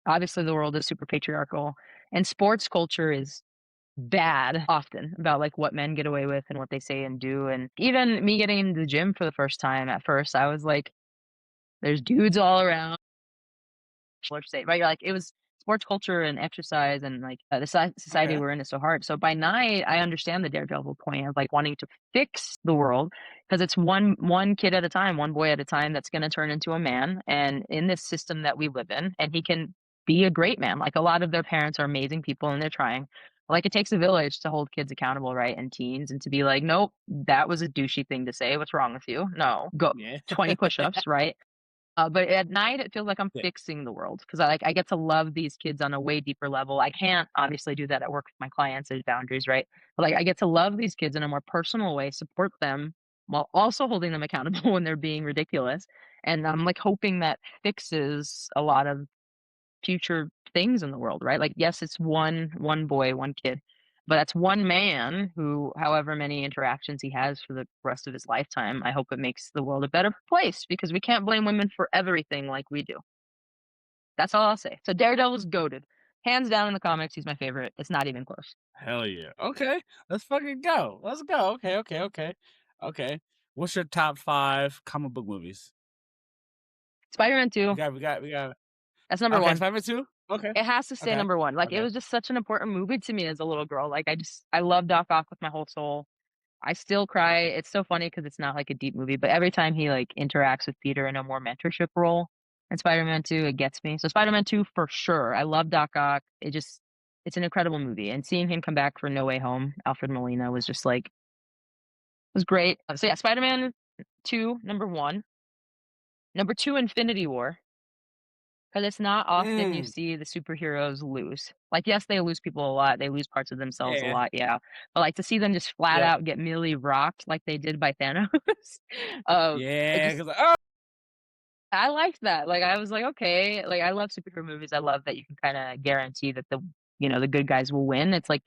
obviously the world is super patriarchal and sports culture is bad often about like what men get away with and what they say and do. And even me getting into the gym for the first time, at first, I was like, there's dudes all around let's say, right? Like it was sports culture and exercise and like the society Okay. we're in is so hard. So by night, I understand the Daredevil point of like wanting to fix the world because it's one kid at a time, one boy at a time that's going to turn into a man. And in this system that we live in, and he can be a great man. Like a lot of their parents are amazing people and they're trying. Like it takes a village to hold kids accountable, right? And teens, and to be like, nope, that was a douchey thing to say. What's wrong with you? No, go Yeah. 20 push-ups, right? But at night, it feels like I'm Yeah. fixing the world because I get to love these kids on a way deeper level. I can't obviously do that at work with my clients. There's boundaries, right? But like I get to love these kids in a more personal way, support them while also holding them accountable when they're being ridiculous. And I'm like hoping that fixes a lot of future things in the world, right? Like, yes, it's one boy, one kid, but that's one man who, however many interactions he has for the rest of his lifetime, I hope it makes the world a better place because we can't blame women for everything like we do. That's all I'll say. So Daredevil's goated. Hands down in the comics, he's my favorite. It's not even close. Hell yeah. Okay. Let's fucking go. Let's go. Okay. Okay. Okay. Okay. What's your top 5 comic book movies? Spider-Man We 2, got we got we got that's number Okay, 1. Spider-Man 2? Okay. It has to stay Okay. number 1. Like, it Okay. was just such an important movie to me as a little girl. Like, I love Doc Ock with my whole soul. I still cry. It's so funny because it's not like a deep movie, but every time he, like, interacts with Peter in a more mentorship role in Spider-Man 2, it gets me. So Spider-Man 2 for sure. I love Doc Ock. It's an incredible movie, and seeing him come back for No Way Home, Alfred Molina was just like was great. So yeah, Spider-Man 2, number 1. Number 2, Infinity War, because it's not often you Mm. see the superheroes lose. Like, yes, they lose people a lot, they lose parts of themselves a Yeah. lot, yeah, but, like, to see them just flat Yep. out get Millie rocked like they did by Thanos, it Yeah, just 'cause oh! I liked that, like, I was like, "Okay," like, I love superhero movies, I love that you can kinda guarantee that the good guys will win, it's, like,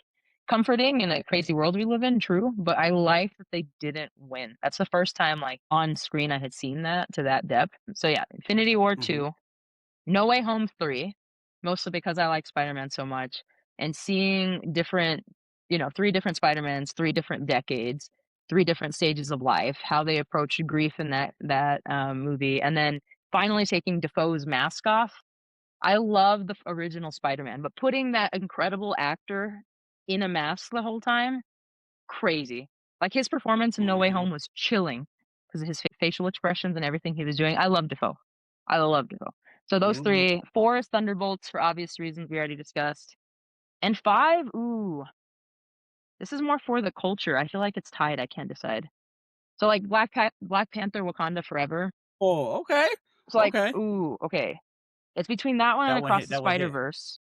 comforting in a crazy world we live in, true, but I like that they didn't win. That's the first time, like, on screen I had seen that to that depth. So, yeah, Infinity War Mhm. 2, No Way Home 3, mostly because I like Spider-Man so much, and seeing different 3 different Spider-Mans, 3 different decades, 3 different stages of life, how they approach grief in that movie, and then finally taking Defoe's mask off. I love the original Spider-Man, but putting that incredible actor in a mask the whole time, crazy. Like, his performance in No Way Mhm. Home was chilling because of his facial expressions and everything he was doing. I love Defoe. I love Defoe. So those Mhm. 3, 4 is Thunderbolts for obvious reasons we already discussed, and 5, ooh, this is more for the culture. I feel like it's tied, I can't decide. So, like, Black Panther: Wakanda Forever. Oh, okay. It's like, Okay. ooh, okay. It's between that one and Across the That one hit. Spider-Verse.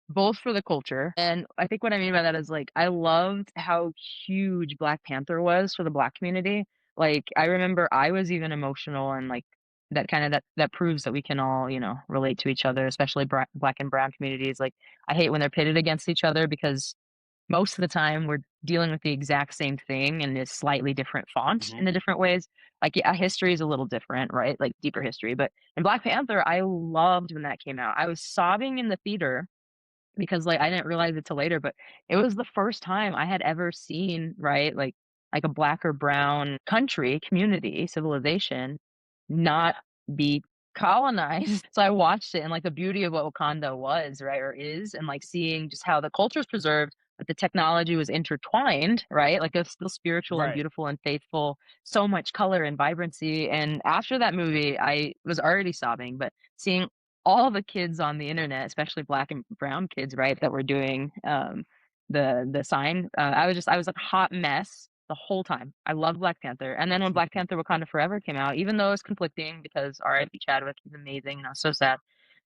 Both for the culture, and I think what I mean by that is, like, I loved how huge Black Panther was for the Black community. Like, I remember I was even emotional and, like, that proves that we can all, relate to each other, especially Black and brown communities. Like, I hate when they're pitted against each other because most of the time we're dealing with the exact same thing in this slightly different font in Mhm. the different ways. Like, yeah, history is a little different, right? Like, deeper history, but in Black Panther, I loved when that came out. I was sobbing in the theater because, like, I didn't realize it till later, but it was the first time I had ever seen, right, like a black or brown country, community, civilization not be colonized. So I watched it and, like, the beauty of what Wakanda was, right, or is, and, like, seeing just how the culture is preserved, but the technology was intertwined, right? Like, it's still spiritual and Right. beautiful and faithful, so much color and vibrancy, and after that movie, I was already sobbing, but seeing all the kids on the internet, especially black and brown kids, right, that were doing, the sign, I was like a hot mess the whole time. I loved Black Panther, and then when Black Panther: Wakanda Forever came out, even though it was conflicting because R.I.P. Chadwick, he's amazing, and I was so sad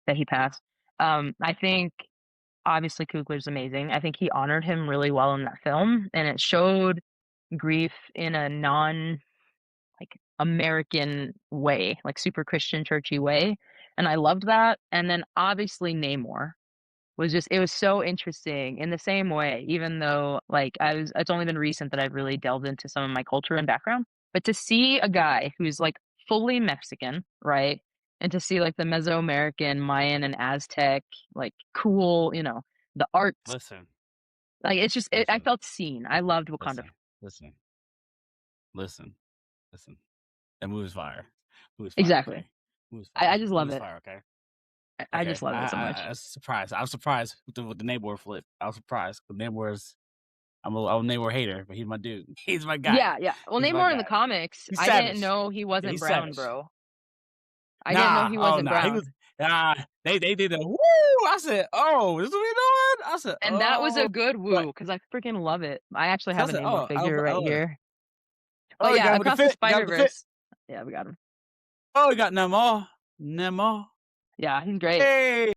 that he passed. I think obviously Coogler's amazing. I think he honored him really well in that film, and it showed grief in a non like, American way, like, super Christian churchy way, and I loved that, and then obviously Namor was just it was so interesting in the same way, even though, like, it's only been recent that I've really delved into some of my culture and background, but to see a guy who's, like, fully Mexican, right, and to see, like, the Mesoamerican, Mayan, and Aztec, like, cool, the arts, Listen. like, it's just I Listen. felt seen. I loved Wakanda. Listen. Listen. Listen. Listen. That movie's fire. Movie's fire, Exactly. okay? Movie's I fire. just love Movie's it. fire, okay? I Okay. just love it so much. I was surprised. I was surprised with the Namor flip. I was surprised. 'Cause Namor's I'm a Namor hater, but he's my dude. He's my guy. Yeah, yeah. Well, He's my Namor in the guy. comics, He's I didn't savage. know he Yeah, wasn't he's brown, savage. bro. I didn't know Nah. he Oh, wasn't nah. He was brown. they did a woo! I said, "Oh, this is what we doing?" I said, And that was a "Oh." good But woo, because I freaking love it. I actually 'cause have I a said, Namor "Oh, figure right oh, here. oh, But you got yeah, him with the Across the fit. You got him with the fit. Spider-Verse. Yeah, we got him. Oh, you got Namor. Namor. Yeah, he's great. Hey.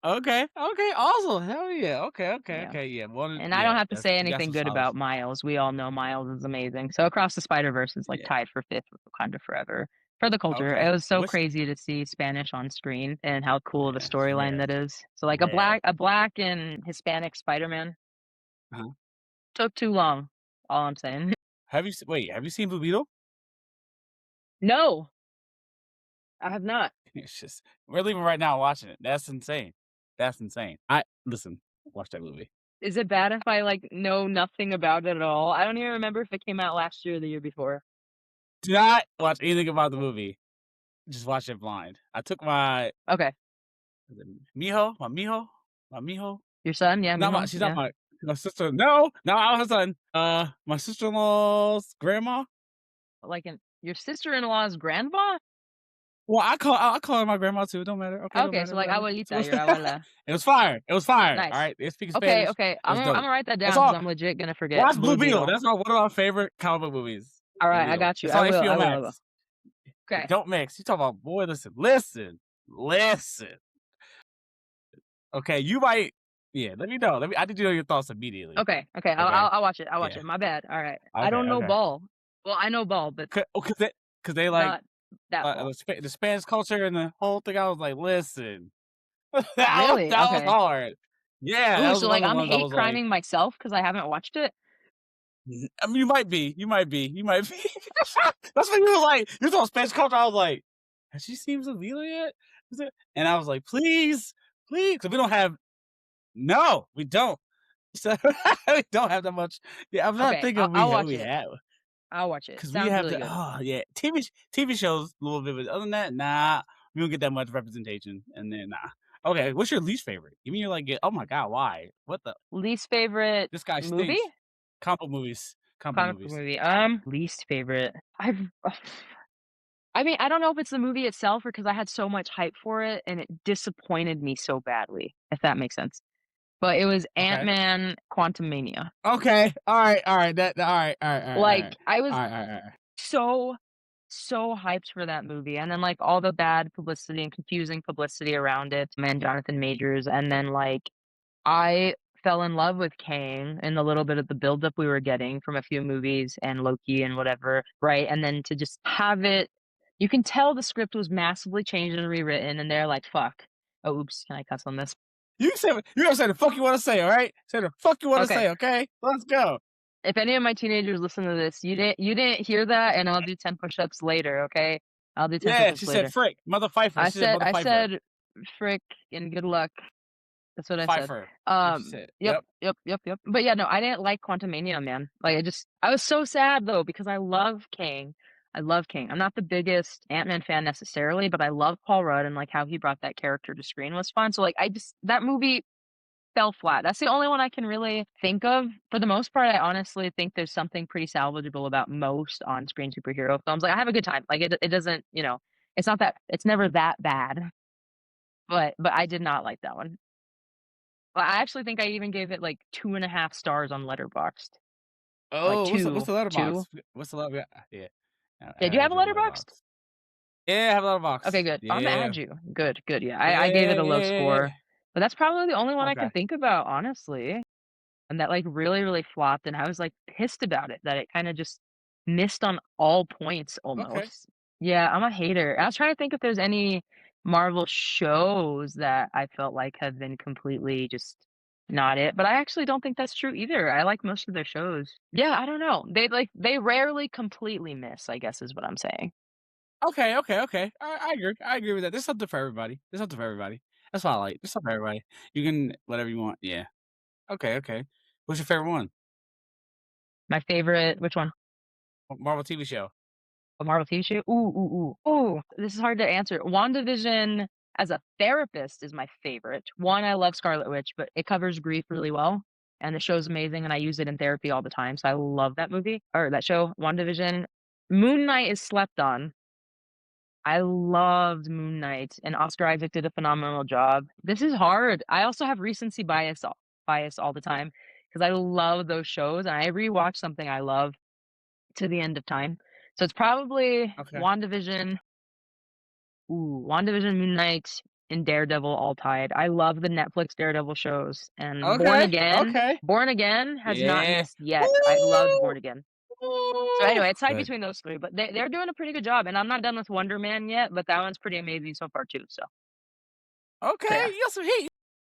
Okay. Okay. Awesome. Hell yeah. Okay. Okay. Yeah. Okay. Yeah. One. And I don't Yeah. have to That's say you got anything some good solid. about Miles. We all know Miles is amazing. So Across the Spider-Verse is, like, Yeah. tied for 5th with Wakanda Forever for the culture. Okay. It was so What's crazy to see Spanish on screen and how cool the yeah? It's storyline rare. that is. So, like, Rare. a black and Hispanic Spider-Man Uh-huh. took too long, all I'm saying. Wait? Have you seen Blue Beetle? No, I have not. It's just we're leaving right now watching it. That's insane. That's insane. I listen. Watch that movie. Is it bad if I, like, know nothing about it at all? I don't even remember if it came out last year or the year before. Do not watch anything about the movie. Just watch it blind. I took my Okay. is it mijo, my mijo. Your son? Yeah, Not my. mijo? She's not Yeah. my sister. No, no, I was her son. My sister-in-law's grandma. Like, your sister-in-law's grandma? Well, I call her my grandma too. Don't matter. Okay, don't Okay, matter. so, like, Whatever. So abuelita, your abuela. it was fire. It was fire. All Nice. right, they speak Okay, Spanish. okay. It I'm was gonna I'm dope. gonna write that That's down because all. 'cause I'm legit gonna forget Watch Blue Blue Beetle. Beetle. That's one of my favorite comic book movies. Blue Alright, I Beetle. got you. It's I on will, HBO I will, I will. Max. Okay. Don't mix. You talk about boy. Listen. Okay, you might. Yeah, let me know. I need to know your thoughts immediately. Okay, okay. I'll Okay. I'll I'll watch it. I'll watch Yeah. it. My bad. Alright. I Okay. don't know Okay. ball. Well, I know ball, but Cause they like not that ball. the Spanish culture and the whole thing. I was like, listen, that Really? was Okay. hard. Yeah, that Ooh, was so, one like, of the I'm ones I hate was like, criming myself because I haven't watched it? I mean, you might be. That's what you were like. You saw Spanish culture. I was like, has she seen Sevilla yet? And I was like, please, because we don't have. No, we don't. So we don't have that much. Yeah, I'm not Okay, thinking I'll watch we it. have. I'll watch it. Because we Sounds have really the good. yeah, TV shows a little bit, but other than that, nah, we don't get that much representation. And then nah. Okay, what's your least favorite? Give me your like, oh my god, why? What the? Least favorite This guy movie? stinks. Combo movies, combo Comic book movies. movie. Least favorite. I mean, I don't know if it's the movie itself or because I had so much hype for it and it disappointed me so badly, if that makes sense. But it was Okay, Ant-Man: Quantumania. okay, all right, all right, all right, all right, all right, Like, I all was right, all right, all right. so, so hyped for that movie, and then, like, all the bad publicity and confusing publicity around it, man, Jonathan Majors, and then, like, I fell in love with Kang and a little bit of the buildup we were getting from a few movies and Loki and whatever, right? And then to just have it, you can tell the script was massively changed and rewritten, and they're like, "Fuck. Oh, oops, can I cuss on this?" You gotta say the fuck you want to say, all right? Say the fuck you want to Okay. say, okay? Let's go. If any of my teenagers listen to this, you didn't hear that, and I'll do 10 push-ups later, okay? I'll do 10 Yeah, push-ups she said later. frick, mother Pfeiffer. I She said said mother I Pfeiffer. said, "Frick and good luck." That's what I said. Pfeiffer. That's what she said. Yep, Yep. yep, yep, yep. But yeah, no, I didn't like Quantumania, man. Like, I was so sad though because I love Kang. I love Kang. I'm not the biggest Ant-Man fan necessarily, but I love Paul Rudd and like how he brought that character to screen was fun. So like, that movie fell flat. That's the only one I can really think of. For the most part, I honestly think there's something pretty salvageable about most on-screen superhero films. Like, I have a good time. Like, it doesn't, it's not that, it's never that bad. But I did not like that one. Well, I actually think I even gave it, like, 2.5 stars on Letterboxd. Like, Oh, what's 2, the 2. letterbox? What's the letter? Yeah. Yeah, do you have a Your Letterboxd? letterbox. Yeah, I have a Okay, letterbox. good. I'm gonna Yeah. add you. Good, good, yeah. I gave it Yeah, a low yeah, yeah, yeah. score, but that's probably the only one I Okay. can think about, honestly. And that, like, really, really flopped, and I was, like, pissed about it, that it kinda just missed on all points Okay. almost. Yeah, I'm a hater. I was trying to think if there's any Marvel shows that I felt like have been completely just not it, but I actually don't think that's true either. I like most of their shows. Yeah, I don't know. They rarely completely miss, I guess is what I'm saying. Okay. I agree. I agree with that. There's something for everybody. There's something for everybody. That's what I like. There's something for everybody. You can whatever you want. Yeah. Okay. What's your favorite one? My favorite which one? Marvel TV show. A Marvel TV show? Ooh, this is hard to answer. WandaVision as a therapist is my favorite. One, I love Scarlet Witch, but it covers grief really well, and the show's amazing, and I use it in therapy all the time, so I love that movie or that show, WandaVision. Moon Knight is slept on. I loved Moon Knight, and Oscar Isaac did a phenomenal job. This is hard. I also have recency bias all the time because I love those shows, and I rewatch something I love to the end of time. So it's probably Okay. WandaVision. WandaVision, Moon Knight, and Daredevil all tied. I love the Netflix Daredevil shows, and Born Okay. Again. Okay. Born Again has not Yeah. missed yet. I loved Woo! Born Again. So Woo! anyway, it's tied Good. between those 3, but they're doing a pretty good job, and I'm not done with Wonder Man yet, but that one's pretty amazing so far too, so Okay. yeah. You got some heat.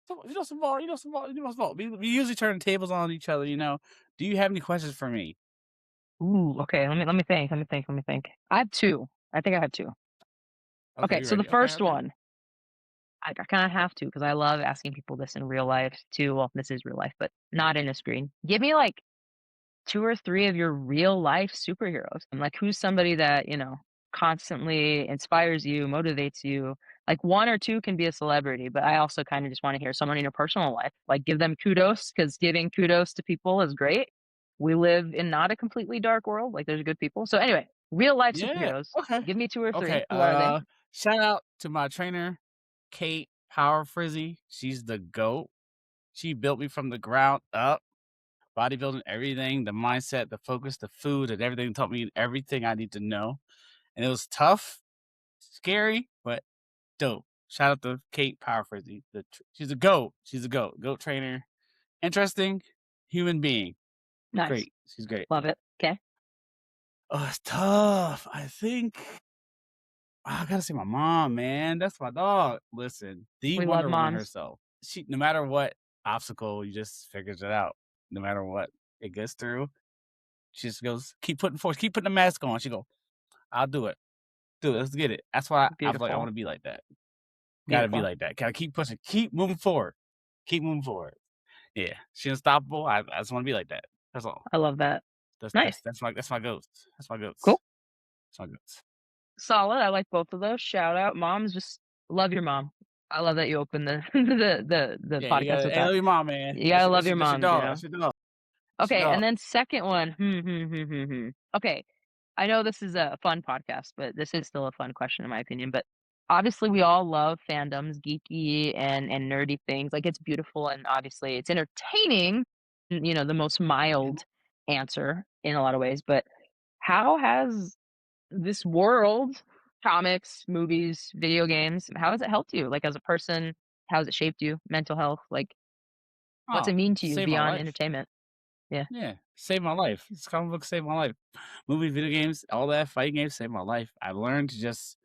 You know some ball. You know some ball. You know some ball. We usually turn tables on each other. You know. Do you have any questions for me? Okay, let me think. I have 2. I think I have 2. Okay. Okay, You so the ready? Okay. first Okay. one, I kinda have to because I love asking people this in real life too. Well, this is real life, but not in a screen. Give me, like, 2 or 3 of your real life superheroes? And, like, who's somebody that, constantly inspires you, motivates you? Like, 1 or 2 can be a celebrity, but I also kinda just wanna hear someone in your personal life. Like, give them kudos because giving kudos to people is great. We live in not a completely dark world, like, there's good people. So, anyway, real life Yeah. superheroes. Okay. Give me 2 or 3. Okay. Who are they? Shout out to my trainer, Kate Power Frizzy. She's the GOAT. She built me from the ground up. Bodybuilding, everything, the mindset, the focus, the food, and everything taught me everything I need to know. And it was tough, scary, but dope. Shout out to Kate Power Frizzy. She's a GOAT. She's a GOAT. GOAT trainer. Interesting human being. Nice. Great. She's great. Love it. Okay. Oh, it's tough. I think I gotta say my mom, man. That's my dog. Listen, the We love Wonder Woman moms. herself. She, no matter what obstacle, you just figures it out. No matter what it gets through, she just goes, keep putting force, keep putting the mask on. She go, I'll do it. Do it. Let's get it. That's why I was like, I want Beautiful. to be like that. Gotta be Beautiful. like that. Gotta keep pushing, keep moving forward. Keep moving forward. Yeah. She's unstoppable. I just want to be like that. That's all. I love that. That's Nice. that's that's my ghost. That's my Cool. ghost. That's my ghost. Solid, I like both of those. Shout out. Moms, just love your mom. I love that you opened the the Yeah, you podcast gotta with hey, that. love your mom, man. You gotta love your That's your moms, you dog. know? That's your dog. That's your Okay, and dog. then second one, Okay, I know this is a fun podcast, but this is still a fun question in my opinion, but obviously we all love fandoms, geeky and nerdy things, like, it's beautiful and obviously it's entertaining, the most Mhm. mild answer in a lot of ways, but how has this world, comics, movies, video games, how has it helped you, like, as a person? How has it shaped you? Mental health? Like, what's Oh, it mean to you saved my beyond life. entertainment? Yeah. Yeah, saved my life. This comic book saved my life. Movie, video games, all that, fighting games saved my life. I learned to just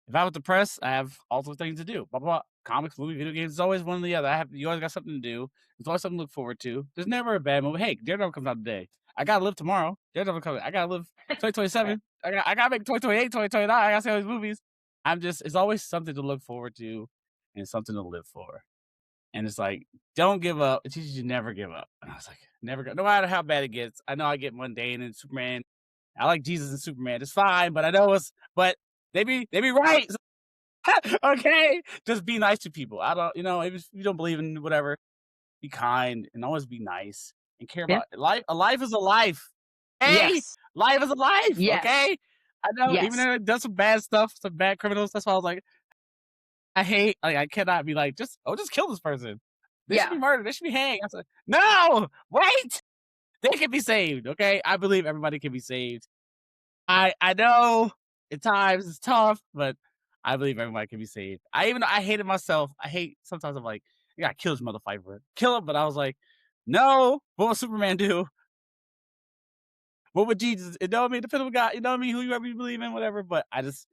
if I was depressed, I have also things to do. Blah, blah, blah. Comics, movie, video games, it's always one or the other. You always got something to do. There's always something to look forward to. There's never a bad movie. Hey, Daredevil comes out today. I gotta live tomorrow. Daredevil comes. I gotta live Right. 2027. I gotta make 2028, 2029. I gotta see all these movies. It's always something to look forward to and something to live for. And it's like, don't give up. It teaches you never give up. And I was like, never go, no matter how bad it gets. I know I get mundane and Superman. I like Jesus and Superman. It's fine, but I know but they be right. Okay, just be nice to people. I don't, if you don't believe in whatever, be kind and always be nice and care Yeah. about life. A life is a life. Hey, Yes. life is a life. Yes. Okay, I know. Even Yes. though it does some bad stuff, some bad criminals. That's why I was like, I cannot be like, just kill this person. They should Yeah. be murdered. They should be hanged. I was like, no, wait. They can be saved. Okay, I believe everybody can be saved. I know at times it's tough, but I believe everybody can be saved. I hated myself. I hate sometimes I'm like, you gotta kill this motherfucker. Kill him, but I was like, no, what would Superman do? What would Jesus? You know what I mean? Depending on God, you know what I mean? Who you ever believe in, whatever. But I just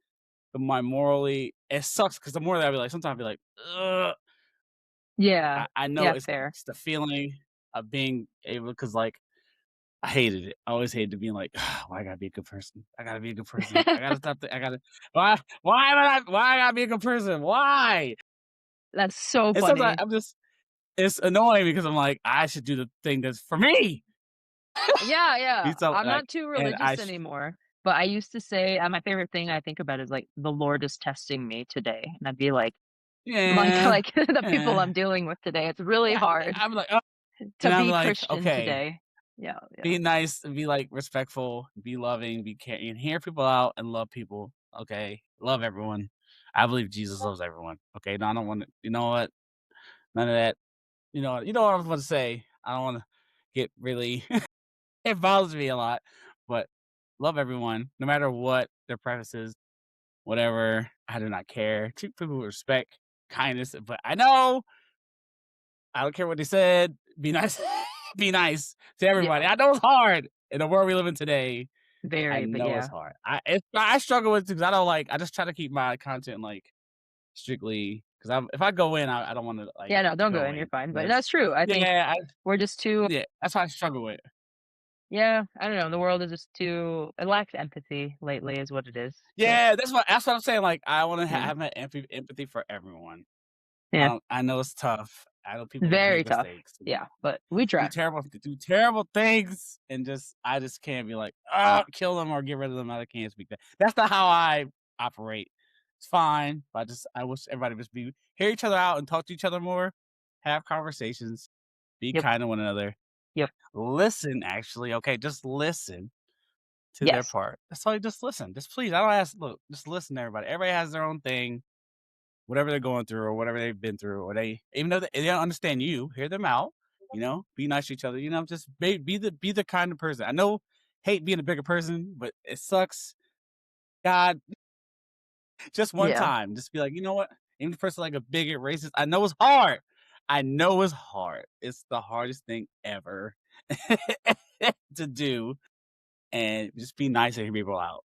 my morally it sucks because the more that I be like, sometimes I be like, ugh. Yeah. I know Yeah, it's fair. the feeling of being able because like I hated it. I always hated being like, "Why I gotta be a good person? I gotta be a good person. I gotta stop I gotta why I gotta be a good person? Why?" That's so And sometimes funny. I'm just it's annoying because I'm like, "I should do the thing that's for me." Yeah, yeah. He's so I'm like not too and I religious sh anymore, but I used to say my favorite thing I think about is, like, "The Lord is testing me today," and I'd be like yeah, like, the people eh. I'm dealing with today, it's really hard I'm like, "Oh," to and I'm be like, Christian "Okay, today. Yeah, yeah. be nice and be, like, respectful, be loving, be caring, and hear people out and love people, okay? Love everyone." I believe Jesus loves everyone, okay? No, I don't wanna you know what? None of that. You know what I was about to say. I don't wanna get really it bothers me a lot, but love everyone, no matter what their preferences, whatever. I do not care. Treat people with respect, kindness, but I know I don't care what they said. Be nice. Be nice to everybody. Yeah, I know it's hard in the world we live in today. I very, but know it's yeah. hard. I struggle with it because I don't like I just try to keep my content, like, strictly because if I go in, I don't wanna, like, Yeah, no, don't go go in, you're in fine, but because that's true, I think yeah, we're just too yeah, that's why I struggle with. yeah, I don't know, the world is just too it lacks empathy lately is what it is, but Yeah, that's what I'm saying, like, I wanna yeah. have that empathy for everyone. Yeah. I know it's tough. I know people Very make tough. mistakes, Yeah, but we try. do terrible things, and I just can't be like, "Ah, kill them or get rid of them." I can't speak that. That's not how I operate. It's fine, but I wish everybody just be hear each other out and talk to each other more, have conversations, be Yep, kind to one another, yep, listen. Actually, okay, just listen to their yes, part. That's all. Just listen. Just please. I don't ask. Look, just listen to everybody. Everybody has their own thing, whatever they're going through or whatever they've been through, or they even though they don't understand you, hear them out. Be nice to each other. Just be the kind of person. I know, hate being a bigger person, but it sucks. God, just one yeah, time, just be like, you know what? Even the person like a bigot, racist. I know it's hard. I know it's hard. It's the hardest thing ever to do, and just be nice and hear people out.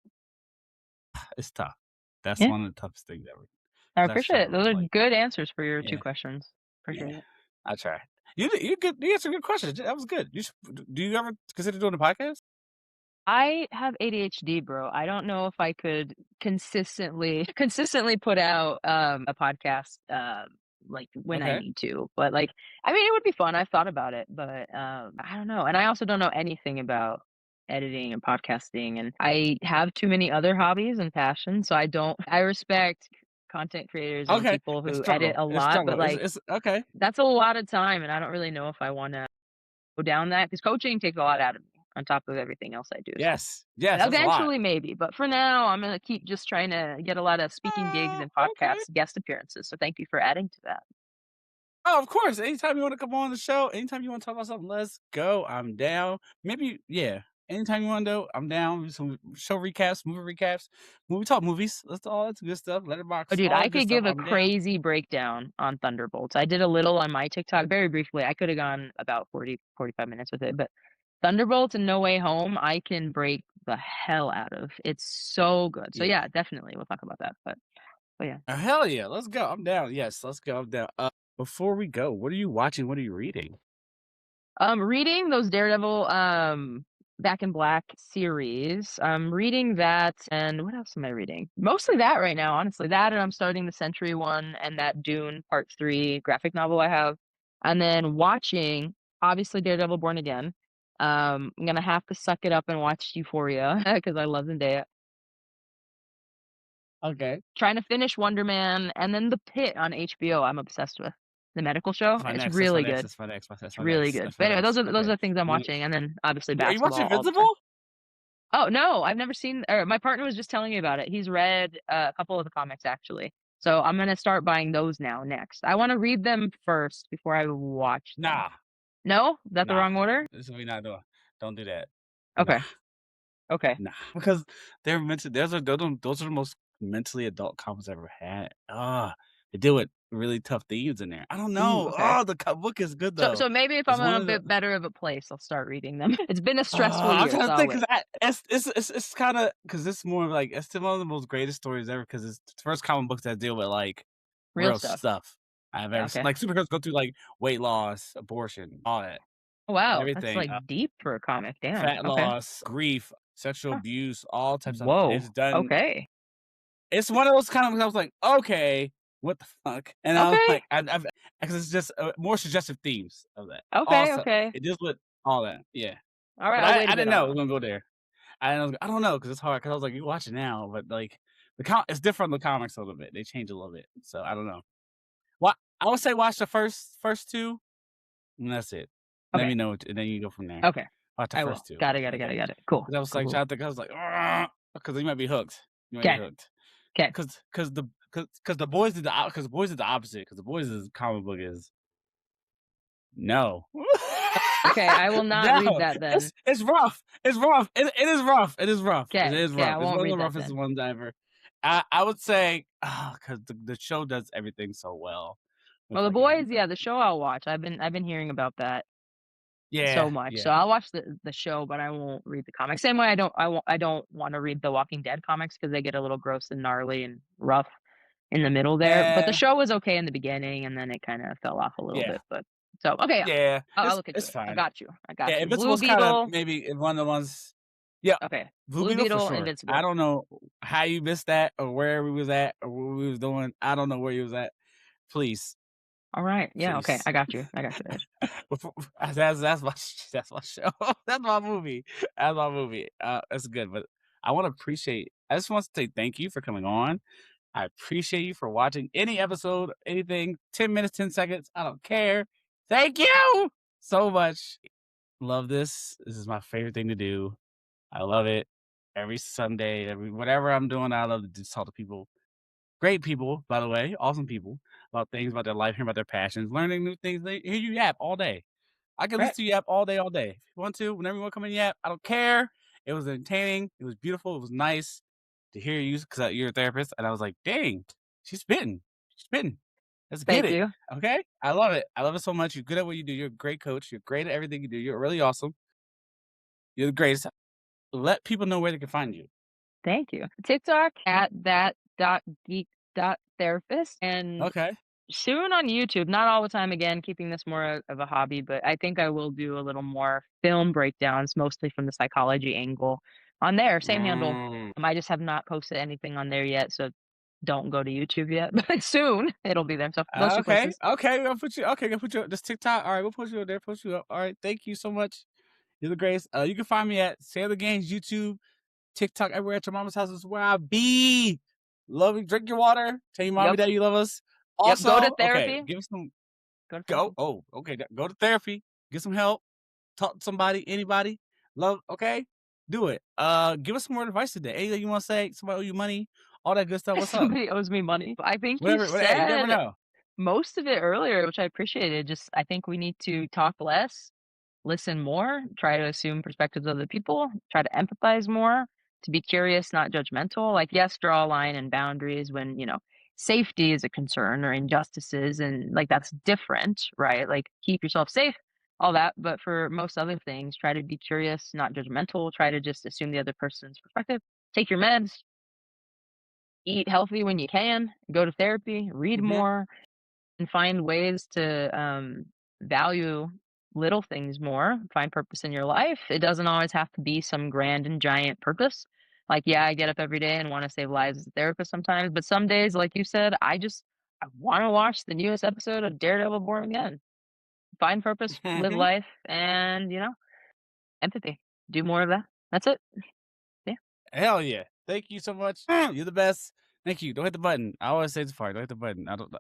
It's tough. That's yeah. one of the toughest things ever I because I appreciate it. struggle Those with are like, good answers for your 2 yeah, questions. Appreciate yeah. it. I try. You good. You answered good questions. That was good. Do you ever consider doing a podcast? I have ADHD, bro. I don't know if I could consistently put out, a podcast, like, when I Okay. need to, but, like, I mean, it would be fun. I've thought about it, but, I don't know, and I also don't know anything about editing and podcasting, and I have too many other hobbies and passions, so I respect content creators and Okay. people It's who edit struggle. a It's lot, but, struggle. like, It's okay. that's a lot of time, and I don't really know if I wanna go down that because coaching takes a lot out of me on top of everything else I do, so Yes. Yes. That's a lot. eventually, maybe, but for now, I'm gonna keep just trying to get a lot of speaking gigs and Okay. podcasts, guest appearances, so thank you for adding to that. Oh, of course. Anytime you want to come on the show, anytime you want to talk about something, let's go. I'm down. Maybe, yeah. Anytime you want to do, I'm down. Some show recaps, movie recaps, movie talk movies. Let's all that's good stuff. Oh, Letterbox, dude, all I the good could stuff. give a I'm down. crazy breakdown on Thunderbolts. I did a little on my TikTok, very briefly. I coulda gone about 40, 45 minutes with it, but Thunderbolts and No Way Home, I can break the hell out of. It's so good. So, Yeah. yeah, definitely, we'll talk about that, but yeah. Hell yeah. Let's go. I'm down. Yes, let's go. I'm down. Before we go, what are you watching? What are you reading? Reading those Daredevil, Back in Black series. I'm reading that, and what else am I reading? Mostly that right now, honestly. That, and I'm starting the Century one and that Dune Part 3 graphic novel I have. And then watching, obviously, Daredevil Born Again. I'm gonna have to suck it up and watch Euphoria because I love Zendaya. Okay. Trying to finish Wonder Man, and then The Pit on HBO. I'm obsessed with the medical show. That's my It's next. That's my really next. good. That's my next. It's That's my really next. good. That's But my anyway, those next. are those Okay. are the things I'm You, watching, and then obviously are you watching basketball all the time. Invincible? Oh, no, I've never seen or my partner was just telling me about it. He's read, a couple of the comics, actually. So I'm gonna start buying those now next. I wanna read them first before I watch them. Nah, No? Is that the nah. wrong order? This is what we not doing. Don't do that. Nah. Okay, okay. Nah, because they're mental. Those are the most mentally adult comics I've ever had. They deal with really tough themes in there. I don't Ooh, know. okay. The book is good So though. so maybe if It's I'm in one a of the. bit better of a place, I'll start reading them. It's been a stressful I'm year, trying so to I'll think wait. because it's kind of because it's more of like it's one of the most greatest stories ever because it's the first comic books that deal with like Real real stuff. stuff I've Yeah, ever seen. okay. Like superheroes go through like weight loss, abortion, all that, Oh, wow, that's, everything. like, deep for a comic, damn, Fat okay. loss, grief, sexual Huh. abuse, all types of. It's Whoa, done. okay. It's one of those kind of I was like, "Okay, what the fuck?" And I was Okay, like, I've because it's just, more suggestive themes of that. okay, Also, okay. it deals with all that, yeah. Alright, But I'll I wait a I bit didn't on know it was those. gonna go there. I don't know because it's hard because I was like, "You watch it now," but, like, it's different from the comics a little bit. They change a little bit, so I don't know. What I would say watch the first 2, and that's it. Let Okay, me know, and then you go from there. okay. Watch the I will. first 2, Got it, got it, got it, okay? got it. Cool, Because I was, cool, like, cool. trying to think, I was like, because you might be hooked. You might be Okay, hooked. okay, Cause the boys did the boys did the opposite. Cause the boys' comic book is no, okay, I will not read no. that then. It's rough. It's rough. It is rough. It is rough. It Okay, is okay, I rough. It's won't one of read the that roughest then. ones I ever. I would say, cause the show does everything so well with Well, The like Boys, having yeah, the show I'll watch. I've been hearing about that so yeah, much. So yeah, I'll watch the show, but I won't read the comics. Same way I don't wanna read the Walking Dead comics because they get a little gross and gnarly and rough in the middle there. But the yeah, show was okay in the beginning, and then it kinda fell off a little yeah, bit, but so, okay, yeah. I'll look into It's it. I fine. got you. I Yeah, got you. Blue Invincible's kind of Beetle. maybe one of the ones. Yeah, Okay. Blue Blue Beetle for Beetle, sure. I Invincible. don't know how you missed that or where we was at or what we was doing. I don't know where you was at. Please. Alright, yeah, okay, Peace. I got you there. That's my that's my show. That's my movie. That's my movie. That's good, but I just want to say thank you for coming on. I appreciate you for watching any episode, anything, 10 minutes, 10 seconds, I don't care. Thank you so much. Love this. This is my favorite thing to do. I love it. Every Sunday, every whatever I'm doing, I love to just talk to people. Great people, by the way, awesome people, about things about their life, hearing about their passions, learning new things. They hear you yap all day. I can Right. listen to you yap all day, all day. If you want to, whenever you want to come in yap, I don't care. It was entertaining. It was beautiful. It was nice to hear you because you're a therapist. And I was like, dang, she's spitting. She's spitting. Let's get Thank it. you. Okay. I love it. I love it so much. You're good at what you do. You're a great coach. You're great at everything you do. You're really awesome. You're the greatest. Let people know where they can find you. Thank you. TikTok at that dot geek dot therapist, and Okay. soon on YouTube, not all the time, again, keeping this more of a hobby, but I think I will do a little more film breakdowns, mostly from the psychology angle on there, same handle. Mm. I just have not posted anything on there yet, so don't go to YouTube yet, but soon it'll be there. So those 2 Okay. places. Okay. We'll put you. Okay. We'll put you. This TikTok. All right. We'll put you up there. Put you up. All right. Thank you so much. You're the greatest. You can find me at Say the Games, YouTube, TikTok, everywhere at your mama's house is where I be. Love you. Drink your water. Tell your mommy Yep. that you love us. Yep. Go to Also, okay, therapy. give us some Go to go. therapy. Oh, okay. Go to therapy. Get some help. Talk to somebody, anybody. Love, okay? Do it. Give us some more advice today. Anything you want to say? Somebody owe you money, all that good stuff. What's up? Somebody owes me money. I think you Whatever. Hey, you never said know. most of it earlier, which I appreciated. Just I think we need to talk less, listen more, try to assume perspectives of other people, try to empathize more, to be curious, not judgmental. Like, yes, draw a line and boundaries when, safety is a concern or injustices, and like that's different, right? Like, keep yourself safe, all that. But for most other things, try to be curious, not judgmental, try to just assume the other person's perspective, take your meds, eat healthy when you can, go to therapy, read Hmm. more, and find ways to value little things more, find purpose in your life. It doesn't always have to be some grand and giant purpose. Like, yeah, I get up every day and want to save lives as a therapist sometimes, but some days, like you said, I want to watch the newest episode of Daredevil Born Again. Find purpose, live life, and empathy. Do more of that. That's it. Yeah. Hell yeah. Thank you so much. You're the best. Thank you. Don't hit the button. I always say this part. Don't hit the button. I don't.